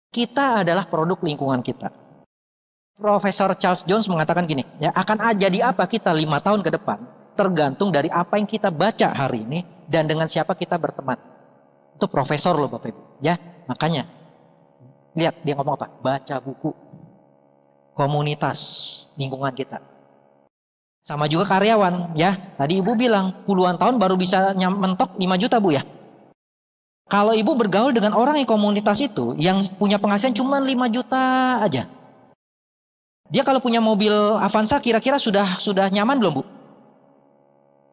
Kita adalah produk lingkungan kita. Profesor Charles Jones mengatakan gini, ya akan jadi apa kita 5 tahun ke depan, tergantung dari apa yang kita baca hari ini dan dengan siapa kita berteman. Itu profesor loh Bapak Ibu. Ya, makanya lihat dia ngomong apa? Baca buku. Komunitas lingkungan kita. Sama juga karyawan, ya. Tadi ibu bilang puluhan tahun baru bisa mentok 5 juta bu ya. Kalau ibu bergaul dengan orang yang komunitas itu, yang punya penghasilan cuma 5 juta aja. Dia kalau punya mobil Avanza kira-kira sudah nyaman belum bu?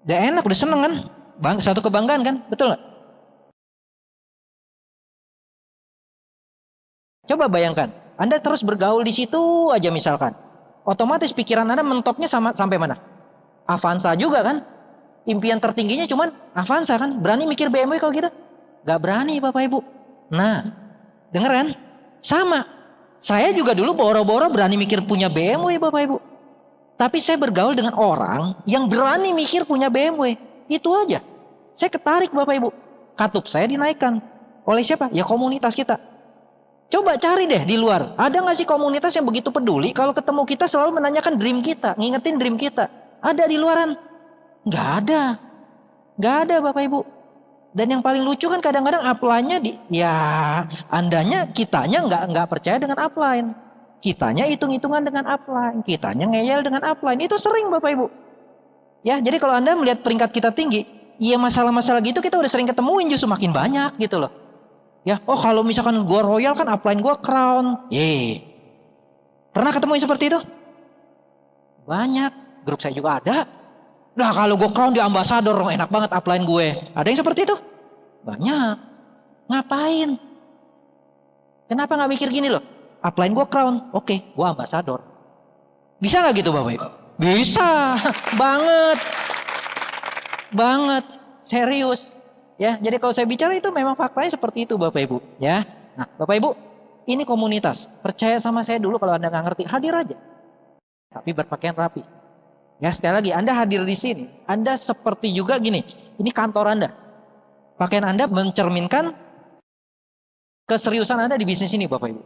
Udah enak, udah seneng kan? Satu kebanggaan kan? Betul nggak? Coba bayangkan, Anda terus bergaul di situ aja misalkan. Otomatis pikiran Anda mentoknya sampai mana? Avanza juga kan? Impian tertingginya cuman Avanza kan? Berani mikir BMW kalau gitu? Gak berani Bapak Ibu. Nah, denger kan? Sama. Saya juga dulu boro-boro berani mikir punya BMW Bapak Ibu. Tapi saya bergaul dengan orang yang berani mikir punya BMW. Itu aja. Saya ketarik Bapak Ibu. Katup saya dinaikkan. Oleh siapa? Ya komunitas kita. Coba cari deh di luar. Ada gak sih komunitas yang begitu peduli kalau ketemu kita selalu menanyakan dream kita, ngingetin dream kita? Ada di luaran? Gak ada. Gak ada Bapak Ibu. Dan yang paling lucu kan kadang-kadang upline-nya andanya, kitanya nggak percaya dengan upline. Kitanya hitung-hitungan dengan upline. Kitanya ngeyel dengan upline. Itu sering Bapak Ibu. Ya, jadi kalau Anda melihat peringkat kita tinggi, iya masalah-masalah gitu kita udah sering ketemuin justru makin banyak gitu loh. Ya, oh kalau misalkan gua royal kan upline gua crown. Pernah ketemu yang seperti itu? Banyak. Grup saya juga ada. Nah kalau gue crown di ambasador, enak banget upline gue. Ada yang seperti itu? Banyak. Ngapain? Kenapa gak mikir gini loh? Upline gue crown, oke, gue ambasador. Bisa gak gitu Bapak Ibu? Bisa. Banget. Banget. Serius. Ya, jadi kalau saya bicara itu memang faktanya seperti itu Bapak Ibu. Ya. Nah Bapak Ibu, ini komunitas. Percaya sama saya dulu kalau Anda gak ngerti, hadir aja. Tapi berpakaian rapi. Ya sekali lagi, Anda hadir di sini, Anda seperti juga gini, ini kantor Anda. Pakaian Anda mencerminkan keseriusan Anda di bisnis ini Bapak Ibu.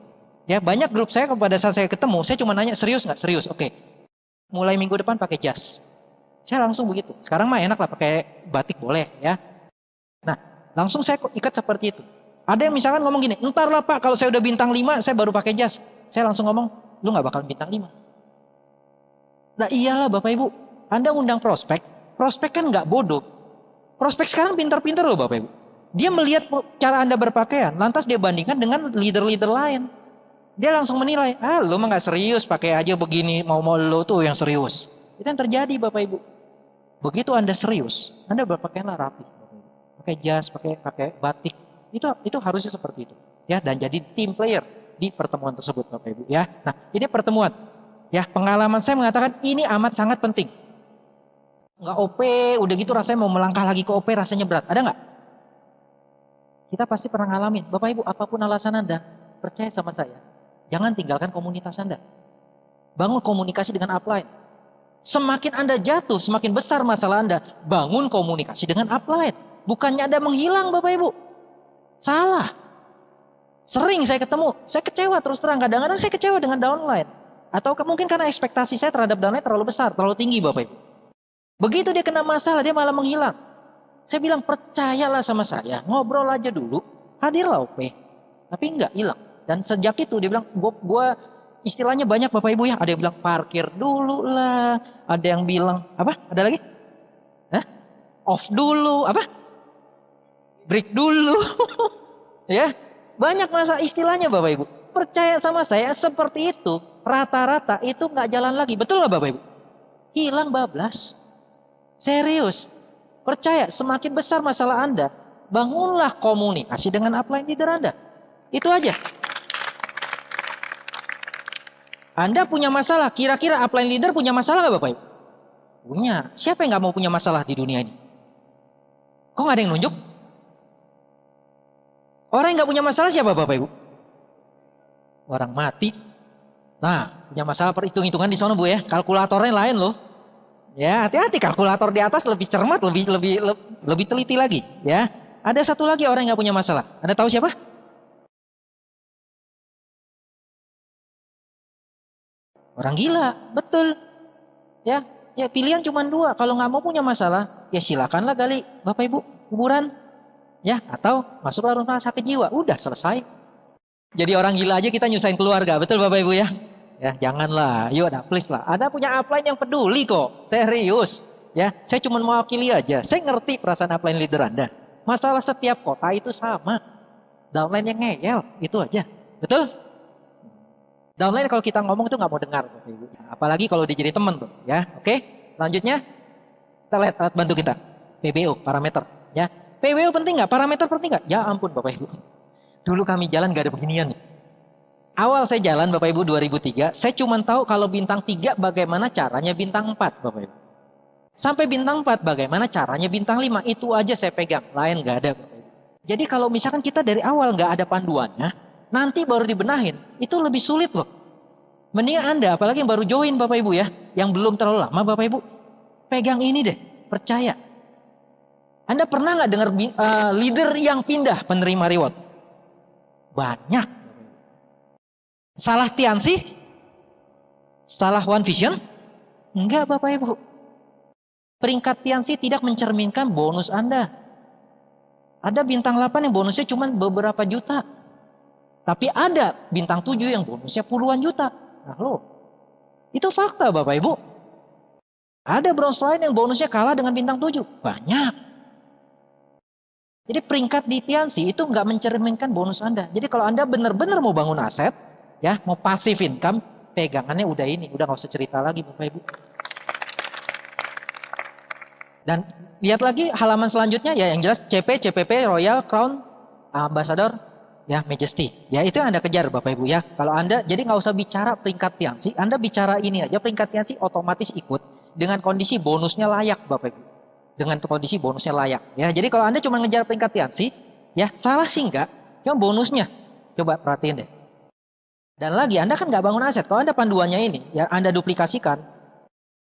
Ya banyak grup saya pada saat saya ketemu, saya cuma nanya serius nggak? Serius, oke. Mulai minggu depan pakai jas. Saya langsung begitu. Sekarang mah enak lah pakai batik boleh ya. Nah langsung saya ikat seperti itu. Ada yang misalkan ngomong gini, ntar lah Pak kalau saya udah bintang 5 saya baru pakai jas. Saya langsung ngomong, lu nggak bakal bintang 5. Nah iyalah Bapak Ibu, Anda undang prospek kan nggak bodoh. Prospek sekarang pintar-pintar loh Bapak Ibu. Dia melihat cara Anda berpakaian, lantas dia bandingkan dengan leader-leader lain. Dia langsung menilai, lu mah nggak serius, pakai aja begini, mau lo tuh yang serius. Itu yang terjadi Bapak Ibu. Begitu Anda serius, Anda berpakaianlah rapi. Pakai jas, pakai batik, itu harusnya seperti itu. Ya, dan jadi team player di pertemuan tersebut Bapak Ibu. Ya, nah ini pertemuan. Ya, pengalaman saya mengatakan ini amat sangat penting. Nggak OP, udah gitu rasanya mau melangkah lagi ke OP rasanya berat. Ada nggak? Kita pasti pernah ngalamin. Bapak Ibu, apapun alasan Anda, percaya sama saya. Jangan tinggalkan komunitas Anda. Bangun komunikasi dengan upline. Semakin Anda jatuh, semakin besar masalah Anda. Bangun komunikasi dengan upline. Bukannya Anda menghilang Bapak Ibu. Salah. Sering saya ketemu, saya kecewa terus terang. Kadang-kadang saya kecewa dengan downline. Atau mungkin karena ekspektasi saya terhadap downline terlalu besar, terlalu tinggi Bapak Ibu. Begitu dia kena masalah, dia malah menghilang. Saya bilang percayalah sama saya, ngobrol aja dulu, hadirlah OP. Tapi enggak hilang. Dan sejak itu dia bilang, gue istilahnya banyak Bapak Ibu ya. Ada yang bilang parkir dulu lah. Ada yang bilang, apa? Ada lagi? Off dulu, apa? Break dulu. Ya, banyak masa istilahnya Bapak Ibu. Percaya sama saya seperti itu, rata-rata itu nggak jalan lagi. Betul nggak Bapak Ibu? Hilang bablas. Serius. Percaya, semakin besar masalah Anda, bangunlah komunikasi dengan upline leader Anda. Itu aja. Anda punya masalah, kira-kira upline leader punya masalah nggak Bapak Ibu? Punya. Siapa yang nggak mau punya masalah di dunia ini? Kok nggak ada yang nunjuk? Orang yang nggak punya masalah siapa Bapak Ibu? Orang mati. Nah, punya masalah perhitung-hitungan di sana Bu ya. Kalkulatornya lain loh. Ya, hati-hati kalkulator di atas lebih cermat, lebih teliti lagi, ya. Ada satu lagi orang yang nggak punya masalah. Anda tahu siapa? Orang gila, betul. Ya, pilihan cuma 2. Kalau nggak mau punya masalah, ya silakanlah gali Bapak Ibu kuburan. Ya, atau masuklah rumah sakit jiwa. Udah selesai. Jadi orang gila aja kita nyusahin keluarga, betul Bapak Ibu ya? Ya, janganlah. Yuk, nah, please lah. Anda punya upline yang peduli kok. Serius. Ya, saya cuma mewakili aja. Saya ngerti perasaan upline leader Anda. Masalah setiap kota itu sama. Downline yang ngeyel, itu aja. Betul? Downline kalau kita ngomong itu nggak mau dengar. Apalagi kalau dia jadi teman tuh. Ya, oke. Lanjutnya, kita lihat alat bantu kita. PBO, parameter. Ya, PBO penting nggak? Parameter penting nggak? Ya ampun Bapak Ibu. Dulu kami jalan nggak ada beginian nih. Awal saya jalan Bapak Ibu 2003, saya cuma tahu kalau bintang 3 bagaimana caranya bintang 4 Bapak Ibu. Sampai bintang 4 bagaimana caranya bintang 5, itu aja saya pegang, lain nggak ada Bapak Ibu. Jadi kalau misalkan kita dari awal nggak ada panduannya, nanti baru dibenahin, itu lebih sulit loh. Mending Anda, apalagi yang baru join Bapak Ibu ya, yang belum terlalu lama Bapak Ibu, pegang ini deh, percaya. Anda pernah nggak dengar leader yang pindah penerima reward? Banyak. Salah Tiansi? Salah One Vision? Enggak Bapak Ibu. Peringkat Tiansi tidak mencerminkan bonus Anda. Ada bintang 8 yang bonusnya cuma beberapa juta. Tapi ada bintang 7 yang bonusnya puluhan juta. Nah loh, itu fakta Bapak Ibu. Ada bronze lain yang bonusnya kalah dengan bintang 7. Banyak. Jadi peringkat di Tiansi itu nggak mencerminkan bonus Anda. Jadi kalau Anda benar-benar mau bangun aset, ya mau passive income, pegangannya udah ini, udah nggak usah cerita lagi Bapak Ibu. Dan lihat lagi halaman selanjutnya ya, yang jelas CP, CPP, Royal, Crown, Ambassador, ya Majesty. Ya itu yang Anda kejar Bapak Ibu ya. Kalau Anda jadi nggak usah bicara peringkat Tiansi, Anda bicara ini aja, peringkat Tiansi otomatis ikut dengan kondisi bonusnya layak Bapak Ibu. Dengan kondisi bonusnya layak. Ya, jadi kalau Anda cuma ngejar peringkat Tiansi, ya salah sih enggak, cuma bonusnya. Coba perhatiin deh. Dan lagi Anda kan nggak bangun aset. Kalau Anda panduannya ini, ya Anda duplikasikan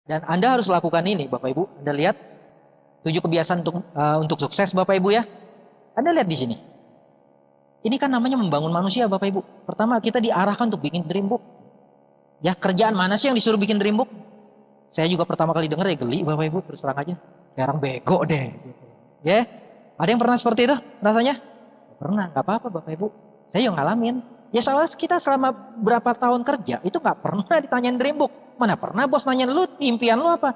dan Anda harus lakukan ini, Bapak Ibu. Anda lihat 7 kebiasaan untuk sukses, Bapak Ibu ya. Anda lihat di sini. Ini kan namanya membangun manusia, Bapak Ibu. Pertama kita diarahkan untuk bikin dream book. Ya kerjaan mana sih yang disuruh bikin dream book? Saya juga pertama kali dengar ya geli, Bapak Ibu, terus terang aja. Kayak orang bego deh. Ya, ada yang pernah seperti itu rasanya? Pernah, nggak apa-apa Bapak Ibu. Saya yang ngalamin. Ya soalnya kita selama berapa tahun kerja itu nggak pernah ditanyain dream book. Mana pernah bos nanya lu impian lu apa?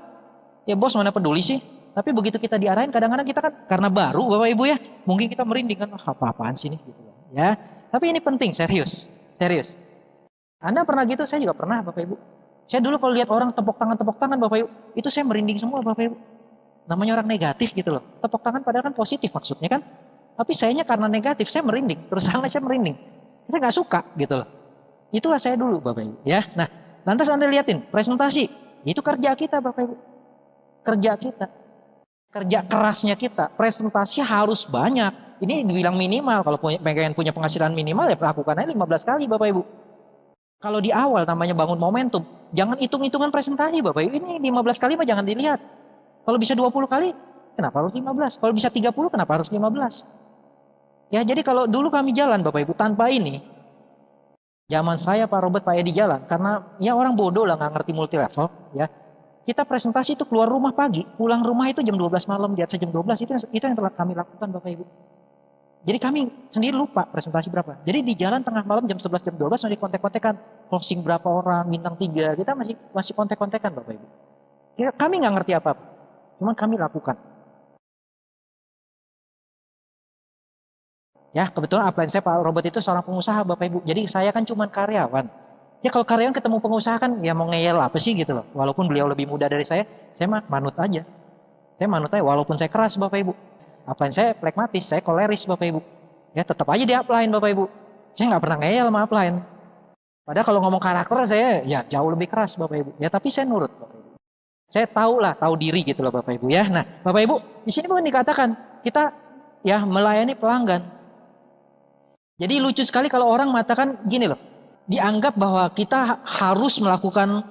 Ya bos mana peduli sih. Tapi begitu kita diarahin kadang-kadang kita kan karena baru Bapak Ibu ya, mungkin kita merinding kan, apa-apaan sih ini gitu ya. Tapi ini penting, serius. Serius. Anda pernah gitu? Saya juga pernah Bapak Ibu. Saya dulu kalau lihat orang tepuk tangan Bapak Ibu, itu saya merinding semua Bapak Ibu. Namanya orang negatif gitu loh. Tepuk tangan padahal kan positif maksudnya kan. Tapi sayanya karena negatif saya merinding. Terus saya merinding. Saya nggak suka gitu loh. Itulah saya dulu Bapak Ibu ya. Nah, lantas Anda liatin presentasi. Itu kerja kita Bapak Ibu. Kerja kita. Kerja kerasnya kita. Presentasi harus banyak. Ini dibilang minimal. Kalau pengen punya penghasilan minimal ya lakukan aja 15 kali Bapak Ibu. Kalau di awal namanya bangun momentum. Jangan hitung-hitungan presentasi Bapak Ibu. Ini 15 kali mah jangan dilihat. Kalau bisa 20 kali, kenapa harus 15? Kalau bisa 30, kenapa harus 15? Ya, jadi kalau dulu kami jalan Bapak Ibu tanpa ini, zaman saya Pak Robert, Pak Edi jalan, karena ya orang bodoh lah nggak ngerti multi level, ya. Kita presentasi itu keluar rumah pagi, pulang rumah itu jam 12 malam, di atas jam 12 itu yang telah kami lakukan Bapak Ibu. Jadi kami sendiri lupa presentasi berapa. Jadi di jalan tengah malam jam 11 jam 12 masih kontek-kontekan, closing berapa orang, bintang 3, kita masih kontek-kontekan Bapak Ibu. Kami nggak ngerti apa-apa. Cuma kami lakukan. Ya kebetulan upline saya Pak Robert itu seorang pengusaha Bapak Ibu. Jadi saya kan cuma karyawan. Ya kalau karyawan ketemu pengusaha kan ya mau ngeyel apa sih gitu loh. Walaupun beliau lebih muda dari saya mah manut aja. Saya manut aja walaupun saya keras Bapak Ibu. Upline saya pragmatis, saya koleris Bapak Ibu. Ya tetap aja di upline Bapak Ibu. Saya nggak pernah ngeyel sama upline. Padahal kalau ngomong karakter saya ya jauh lebih keras Bapak Ibu. Ya tapi saya nurut Bapak Ibu. Saya tahu diri gitu loh Bapak Ibu ya. Nah Bapak Ibu di sini bukan dikatakan kita ya melayani pelanggan. Jadi lucu sekali kalau orang mengatakan gini loh, dianggap bahwa kita harus melakukan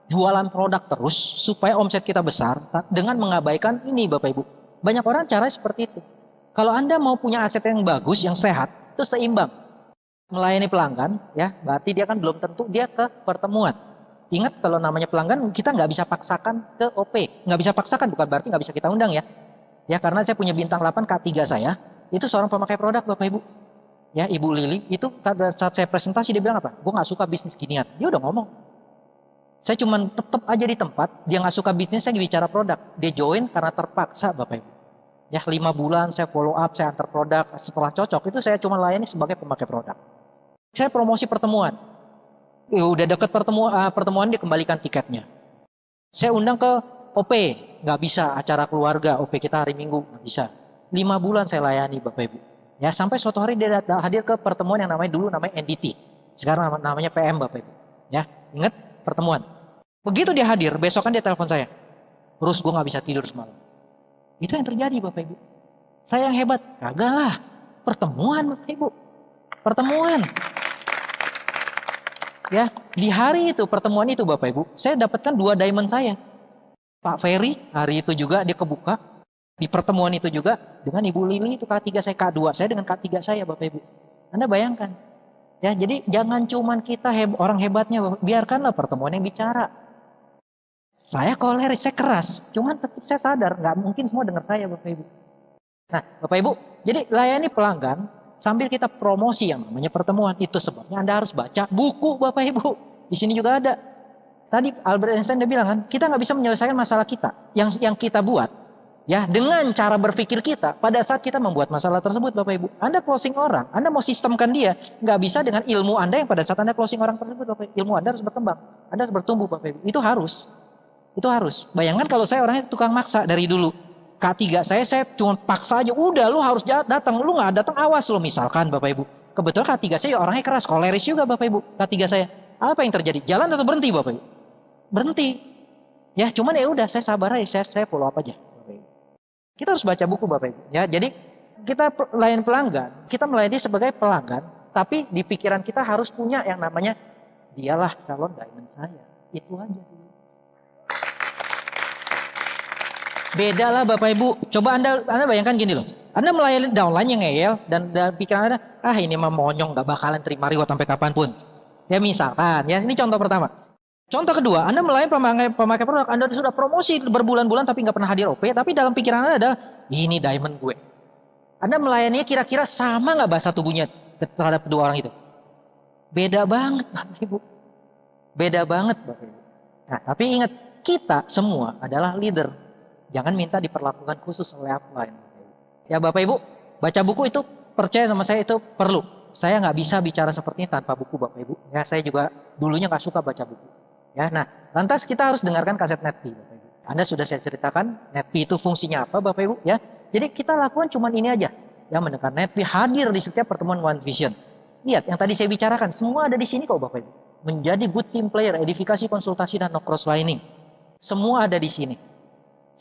jualan produk terus supaya omset kita besar dengan mengabaikan ini Bapak Ibu. Banyak orang cara seperti itu. Kalau Anda mau punya aset yang bagus, yang sehat, itu seimbang. Melayani pelanggan ya, berarti dia kan belum tentu dia ke pertemuan. Ingat kalau namanya pelanggan kita nggak bisa paksakan ke OP. Nggak bisa paksakan bukan berarti nggak bisa kita undang ya. Ya karena saya punya bintang 8 K3 saya. Itu seorang pemakai produk Bapak Ibu. Ya Ibu Lili itu saat saya presentasi dia bilang apa? Gue nggak suka bisnis ginian. Dia udah ngomong. Saya cuma tetap aja di tempat, dia nggak suka bisnis, saya bicara produk. Dia join karena terpaksa Bapak Ibu. Ya 5 bulan saya follow up, saya antar produk, setelah cocok itu saya cuma layani sebagai pemakai produk. Saya promosi pertemuan. Ya, udah deket pertemuan dia kembalikan tiketnya. Saya undang ke OP, nggak bisa acara keluarga, OP kita hari Minggu, nggak bisa. 5 bulan saya layani Bapak Ibu. Ya sampai suatu hari dia hadir ke pertemuan yang namanya NDT. Sekarang namanya PM Bapak Ibu. Ya, ingat pertemuan. Begitu dia hadir, besokan dia telepon saya. Terus gue nggak bisa tidur semalam. Itu yang terjadi Bapak Ibu. Saya yang hebat, kagak lah. Pertemuan Bapak Ibu. Pertemuan. Ya, di hari itu pertemuan itu Bapak Ibu, saya dapatkan 2 diamond saya. Pak Ferry hari itu juga dia kebuka di pertemuan itu juga dengan Ibu Lili itu K3 saya, K2 saya dengan K3 saya Bapak Ibu. Anda bayangkan. Ya, jadi jangan cuman kita orang hebatnya, biarkanlah pertemuan yang bicara. Saya koleris, saya keras, cuman tetap saya sadar nggak mungkin semua dengar saya Bapak Ibu. Nah, Bapak Ibu, jadi layani pelanggan sambil kita promosi yang namanya pertemuan. Itu sebabnya Anda harus baca buku Bapak Ibu. Di sini juga ada. Tadi Albert Einstein dia bilang kan, kita nggak bisa menyelesaikan masalah kita yang kita buat. Ya, dengan cara berpikir kita pada saat kita membuat masalah tersebut Bapak Ibu. Anda closing orang, Anda mau sistemkan dia, nggak bisa dengan ilmu Anda yang pada saat Anda closing orang tersebut Bapak Ibu. Ilmu Anda harus berkembang, Anda harus bertumbuh Bapak Ibu. Itu harus. Bayangkan kalau saya orangnya tukang maksa dari dulu. K3 saya cuma paksa aja, udah lu harus datang, lu nggak datang awas lu misalkan Bapak Ibu. Kebetulan K3 saya orangnya keras, koleris juga Bapak Ibu. K3 saya. Apa yang terjadi? Jalan atau berhenti Bapak Ibu? Berhenti. Ya, cuman ya udah saya sabar aja, saya follow up aja. Kita harus baca buku Bapak Ibu. Ya, jadi kita layan pelanggan, kita melayani sebagai pelanggan, tapi di pikiran kita harus punya yang namanya dialah calon diamond saya. Itu aja. Beda lah Bapak Ibu. Coba Anda bayangkan gini loh. Anda melayani downline yang ngeyel dan pikiran Anda, ini mah monyong gak bakalan terima reward sampai kapanpun. Ya misalkan, ya ini contoh pertama. Contoh kedua, Anda melayani pemakai produk, Anda sudah promosi berbulan-bulan tapi nggak pernah hadir OP, tapi dalam pikiran Anda adalah ini diamond gue. Anda melayaninya kira-kira sama nggak bahasa tubuhnya terhadap kedua orang itu? Beda banget Bapak Ibu. Beda banget Bapak Ibu. Nah, tapi ingat, kita semua adalah leader. Jangan minta diperlakukan khusus oleh upline. Ya Bapak Ibu, baca buku itu percaya sama saya itu perlu. Saya nggak bisa bicara seperti ini tanpa buku Bapak Ibu. Ya saya juga dulunya nggak suka baca buku. Ya, nah, lantas kita harus dengarkan kaset NetP, Bapak Ibu. Anda sudah saya ceritakan NetP itu fungsinya apa, Bapak Ibu, ya. Jadi kita lakukan cuma ini aja, ya mendengar NetP hadir di setiap pertemuan One Vision. Lihat, yang tadi saya bicarakan, semua ada di sini kok, Bapak Ibu. Menjadi good team player, edifikasi, konsultasi, dan no cross lining. Semua ada di sini.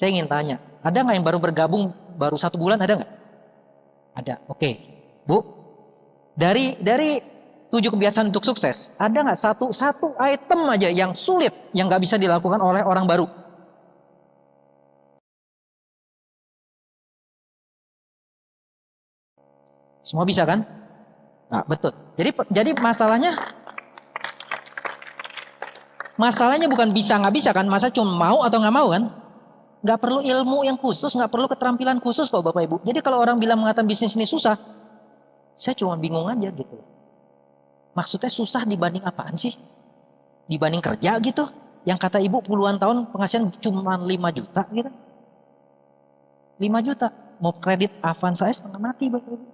Saya ingin tanya, ada nggak yang baru bergabung baru 1 bulan, ada nggak? Ada, oke. Bu, dari 7 kebiasaan untuk sukses, ada nggak satu item aja yang sulit, yang nggak bisa dilakukan oleh orang baru? Semua bisa kan? Nah, betul. Jadi masalahnya bukan bisa nggak bisa kan? Masa cuma mau atau nggak mau kan? Nggak perlu ilmu yang khusus, nggak perlu keterampilan khusus kok Bapak Ibu. Jadi kalau orang bilang mengatakan bisnis ini susah, saya cuma bingung aja gitu. Maksudnya susah dibanding apaan sih? Dibanding kerja gitu? Yang kata ibu puluhan tahun penghasilan cuma 5 juta gitu. 5 juta. Mau kredit Avan saya setengah mati Bapak Ibu.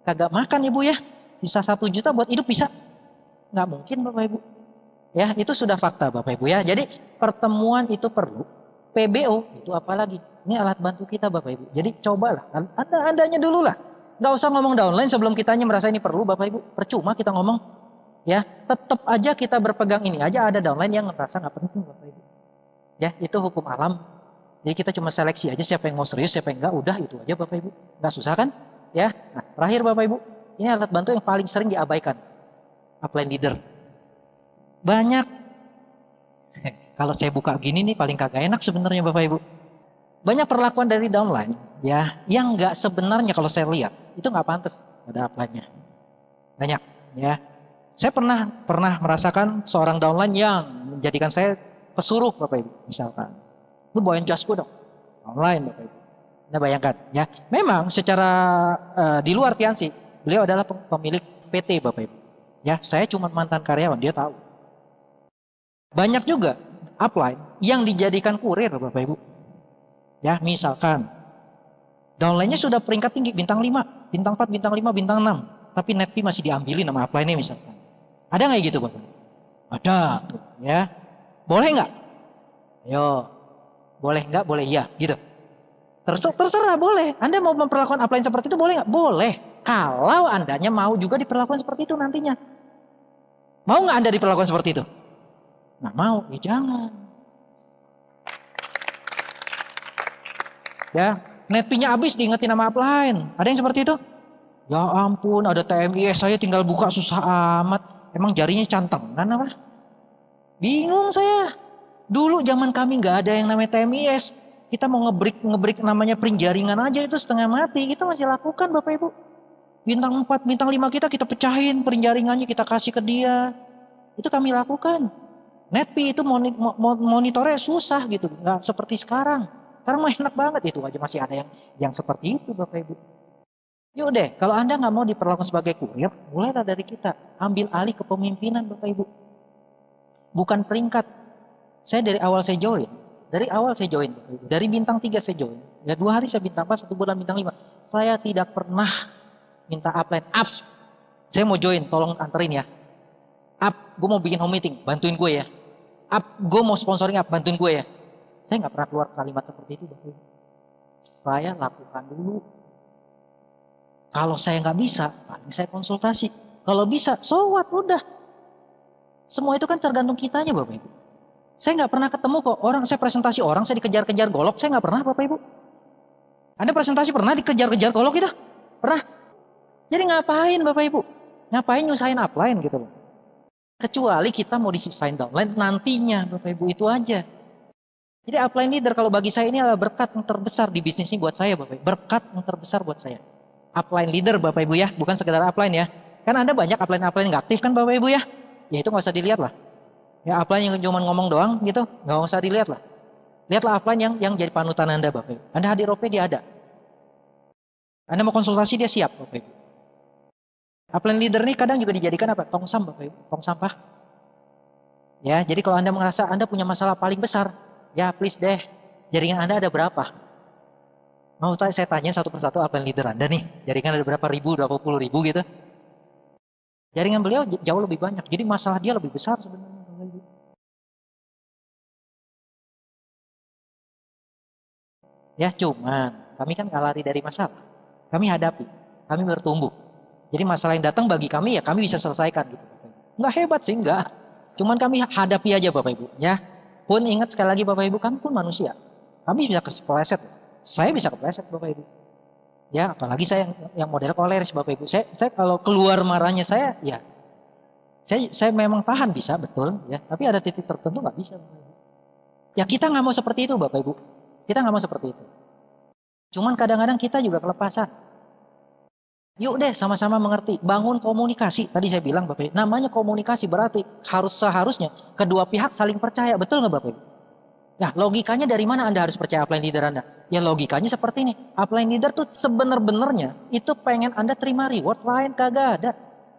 Kagak makan Ibu ya. Sisa 1 juta buat hidup bisa? Nggak mungkin Bapak Ibu. Ya itu sudah fakta Bapak Ibu ya. Jadi pertemuan itu perlu. PBO itu apalagi. Ini alat bantu kita Bapak Ibu. Jadi cobalah. Andanya dulu lah. Nggak usah ngomong downline sebelum kitanya merasa ini perlu Bapak Ibu. Percuma kita ngomong. Ya, tetap aja kita berpegang ini aja ada downline yang merasa nggak penting Bapak Ibu. Ya, itu hukum alam. Jadi kita cuma seleksi aja siapa yang mau serius, siapa yang enggak, udah itu aja Bapak Ibu. Nggak susah kan? Ya. Nah, terakhir Bapak Ibu, ini alat bantu yang paling sering diabaikan. Upline leader. Banyak. Kalau saya buka gini nih paling kagak enak sebenarnya Bapak Ibu. Banyak perlakuan dari downline ya yang nggak sebenarnya kalau saya lihat itu nggak pantas pada upline-nya. Banyak ya. Saya pernah merasakan seorang downline yang menjadikan saya pesuruh Bapak Ibu, misalkan. Lu bawain jasku dong. Online Bapak Ibu. Anda bayangkan ya. Memang secara di luar Tiansi, beliau adalah pemilik PT Bapak Ibu. Ya, saya cuma mantan karyawan, dia tahu. Banyak juga upline yang dijadikan kurir Bapak Ibu. Ya, misalkan downline-nya sudah peringkat tinggi, bintang 5, bintang 4, bintang 5, bintang 6. Tapi net fee masih diambilin sama upline-nya misalkan. Ada nggak gitu Bapak? Ada. Ya. Boleh nggak? Ayo. Boleh nggak? Boleh iya. Gitu. Terserah boleh. Anda mau memperlakukan upline seperti itu boleh nggak? Boleh. Kalau Andanya mau juga diperlakukan seperti itu nantinya. Mau nggak Anda diperlakukan seperti itu? Nggak mau. Ya jangan. Ya. Net fee-nya habis diingetin sama upline. Ada yang seperti itu? Ya ampun, ada TMIS, saya tinggal buka susah amat. Emang jarinya cantengan apa? Bingung saya. Dulu zaman kami nggak ada yang namanya TMIS. Kita mau ngebreak namanya print jaringan aja itu setengah mati. Kita masih lakukan Bapak Ibu. Bintang 4, bintang 5 kita pecahin print jaringannya, kita kasih ke dia. Itu kami lakukan. Net fee itu monitornya susah gitu. Nggak seperti sekarang. Sekarang mah enak banget, itu aja masih ada yang seperti itu Bapak Ibu. Yuk deh, kalau Anda nggak mau diperlakukan sebagai kurir, mulailah dari kita. Ambil alih kepemimpinan Bapak Ibu. Bukan peringkat. Saya dari awal saya join. Dari bintang 3 saya join. Ya 2 hari saya bintang 4, 1 bulan bintang 5. Saya tidak pernah minta upline. Up, saya mau join, tolong anterin ya. Up, gue mau bikin home meeting, bantuin gue ya. Up, gue mau sponsoring up, bantuin gue ya. Saya nggak pernah keluar kalimat seperti itu Bapak Ibu. Saya lakukan dulu. Kalau saya nggak bisa, paling saya konsultasi. Kalau bisa, so what, udah. Semua itu kan tergantung kitanya Bapak Ibu. Saya nggak pernah ketemu kok orang, saya presentasi orang, saya dikejar-kejar golok, saya nggak pernah Bapak Ibu. Anda presentasi pernah dikejar-kejar golok gitu? Pernah? Jadi ngapain Bapak Ibu? Ngapain nyusahin upline gitu loh? Kecuali kita mau disusahin downline nantinya Bapak Ibu, itu aja. Jadi upline leader kalau bagi saya ini adalah berkat yang terbesar di bisnis ini buat saya Bapak Ibu. Berkat yang terbesar buat saya. Upline leader Bapak Ibu ya, bukan sekedar upline ya. Kan Anda banyak upline-upline nggak aktif kan Bapak Ibu ya. Ya itu nggak usah dilihat lah. Ya upline yang cuma ngomong doang gitu, nggak usah dilihat lah. Lihatlah upline yang jadi panutan Anda Bapak Ibu. Anda hadir OP dia ada. Anda mau konsultasi dia siap Bapak Ibu. Upline leader ini kadang juga dijadikan apa? Tong sampah Bapak Ibu, tong sampah. Ya, jadi kalau Anda merasa Anda punya masalah paling besar, ya please deh, jaringan Anda ada berapa? Mau saya tanya satu persatu upline leader Anda nih, jaringan ada berapa ribu, berapa puluh ribu gitu. Jaringan beliau jauh lebih banyak, jadi masalah dia lebih besar sebenarnya. Ya cuman, kami kan gak lari dari masalah. Kami hadapi, kami bertumbuh. Jadi masalah yang datang bagi kami ya kami bisa selesaikan gitu. Nggak hebat sih, enggak. Cuman kami hadapi aja Bapak Ibu. Ya, pun ingat sekali lagi Bapak Ibu, kami pun manusia. Kami bisa kepleset. Saya bisa kepleset Bapak Ibu. Ya, apalagi saya yang model koleris Bapak Ibu. Saya kalau keluar marahnya saya, ya saya memang tahan bisa betul, ya. Tapi ada titik tertentu nggak bisa Bapak Ibu. Ya kita nggak mau seperti itu Bapak Ibu. Kita nggak mau seperti itu. Cuman kadang-kadang kita juga kelepasan. Yuk deh sama-sama mengerti. Bangun komunikasi. Tadi saya bilang Bapak Ibu. Namanya komunikasi berarti seharusnya kedua pihak saling percaya. Betul nggak Bapak Ibu? Nah logikanya dari mana Anda harus percaya upline leader Anda? Ya logikanya seperti ini. Upline leader tuh sebenar-benarnya itu pengen Anda terima reward, lain kagak ada.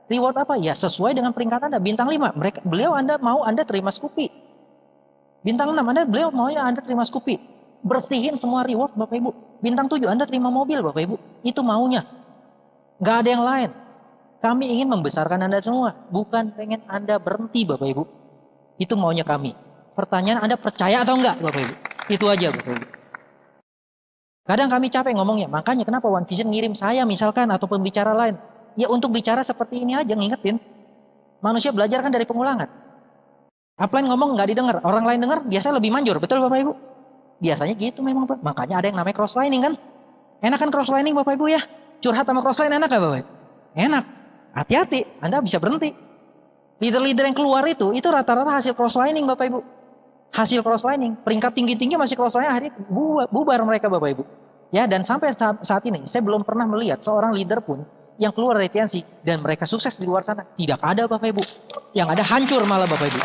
Reward apa? Ya sesuai dengan peringkat Anda. Bintang 5. Anda mau Anda terima Scoopy. Bintang 6 beliau mau ya Anda terima Scoopy. Bersihin semua reward Bapak Ibu. Bintang 7 Anda terima mobil Bapak Ibu. Itu maunya. Gak ada yang lain. Kami ingin membesarkan Anda semua. Bukan pengen Anda berhenti Bapak Ibu. Itu maunya kami. Pertanyaan Anda percaya atau enggak Bapak Ibu? Itu aja Bapak Ibu. Kadang kami capek ngomongnya. Makanya kenapa One Vision ngirim saya misalkan atau pembicara lain. Ya untuk bicara seperti ini aja ngingetin. Manusia belajar kan dari pengulangan. Upline ngomong nggak didengar. Orang lain dengar biasanya lebih manjur. Betul Bapak Ibu? Biasanya gitu memang Pak. Makanya ada yang namanya crosslining kan. Enak kan crosslining Bapak Ibu ya? Curhat sama crossline enak gak Bapak Ibu? Enak. Hati-hati, Anda bisa berhenti. Leader-leader yang keluar itu rata-rata hasil crosslining Bapak Ibu. Hasil crosslining. Peringkat tinggi-tinggi masih crosslining, akhirnya bubar mereka Bapak Ibu. Ya, dan sampai saat ini saya belum pernah melihat seorang leader pun yang keluar dari TNC dan mereka sukses di luar sana. Tidak ada Bapak Ibu. Yang ada hancur malah Bapak Ibu.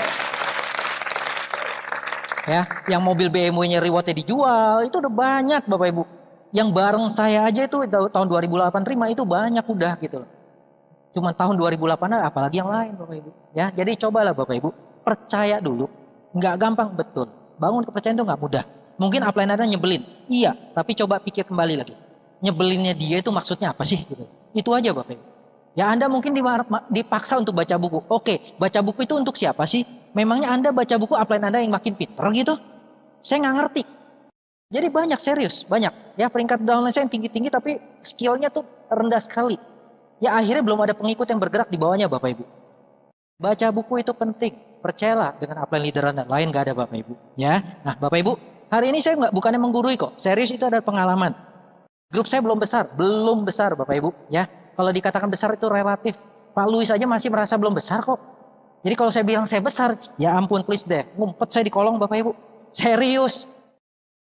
Ya, yang mobil BMW-nya rewardnya dijual, itu udah banyak Bapak Ibu. Yang bareng saya aja itu tahun 2008 terima itu banyak udah gitu loh. Cuma tahun 2008 apalagi yang lain Bapak Ibu. Ya, jadi cobalah Bapak Ibu, percaya dulu. Nggak gampang, betul. Bangun kepercayaan itu nggak mudah. Mungkin upline Anda nyebelin. Iya, tapi coba pikir kembali lagi. Nyebelinnya dia itu maksudnya apa sih? Gitu. Itu aja Bapak Ibu. Ya Anda mungkin dipaksa untuk baca buku. Oke, baca buku itu untuk siapa sih? Memangnya Anda baca buku upline Anda yang makin pinter gitu? Saya nggak ngerti. Jadi banyak, serius, banyak. Ya peringkat downline saya yang tinggi-tinggi tapi skillnya tuh rendah sekali. Ya akhirnya belum ada pengikut yang bergerak di bawahnya Bapak Ibu. Baca buku itu penting. Percayalah dengan upline leader Anda. Lain nggak ada Bapak Ibu. Ya, nah Bapak Ibu, hari ini saya bukannya menggurui kok. Serius, itu adalah pengalaman. Grup saya belum besar Bapak Ibu. Ya, kalau dikatakan besar itu relatif. Pak Luis aja masih merasa belum besar kok. Jadi kalau saya bilang saya besar, ya ampun please deh, ngumpet saya di kolong Bapak Ibu. Serius.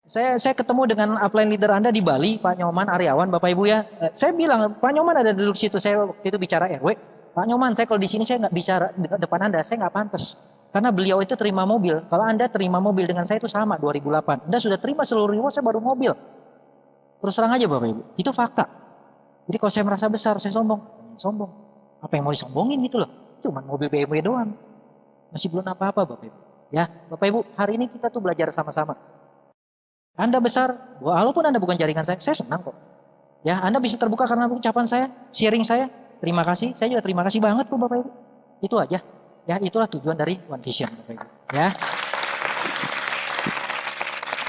Saya ketemu dengan upline leader Anda di Bali, Pak Nyoman Aryawan, Bapak Ibu ya. Saya bilang, Pak Nyoman ada duduk situ, saya waktu itu bicara RW. Pak Nyoman, saya kalau di sini saya nggak bicara di depan Anda, saya nggak pantas. Karena beliau itu terima mobil. Kalau Anda terima mobil dengan saya itu sama 2008. Anda sudah terima seluruh reward, saya baru mobil. Terus terang aja Bapak Ibu, itu fakta. Jadi kalau saya merasa besar, saya sombong. Sombong. Apa yang mau disombongin gitu loh. Cuman mobil BMW doang. Masih belum apa-apa Bapak Ibu. Ya, Bapak Ibu, hari ini kita tuh belajar sama-sama. Anda besar, walaupun Anda bukan jaringan saya senang kok. Ya, Anda bisa terbuka karena ucapan saya, sharing saya. Terima kasih, saya juga terima kasih banget kok Bapak Ibu. Itu aja. Ya, itulah tujuan dari One Vision Bapak Ibu. Ya.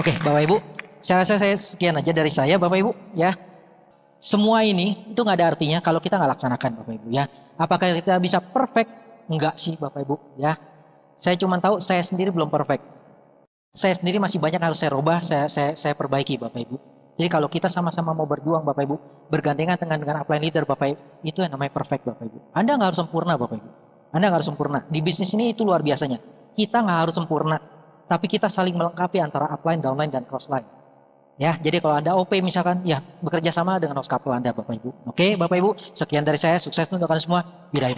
Oke, Bapak Ibu, saya rasa saya sekian aja dari saya Bapak Ibu. Ya. Semua ini itu nggak ada artinya kalau kita nggak laksanakan Bapak Ibu. Ya. Apakah kita bisa perfect? Enggak sih Bapak Ibu. Ya. Saya cuma tahu saya sendiri belum perfect. Saya sendiri masih banyak harus saya rubah, saya perbaiki Bapak Ibu. Jadi kalau kita sama-sama mau berjuang Bapak Ibu, bergandengan dengan upline leader Bapak Ibu, itu yang namanya perfect Bapak Ibu. Anda nggak harus sempurna Bapak Ibu. Anda nggak harus sempurna. Di bisnis ini itu luar biasanya. Kita nggak harus sempurna, tapi kita saling melengkapi antara upline, downline, dan crossline. Ya, jadi kalau Anda OP misalkan, ya bekerja sama dengan host couple Anda Bapak Ibu. Oke Bapak Ibu, sekian dari saya. Sukses untuk kalian semua. Bidai.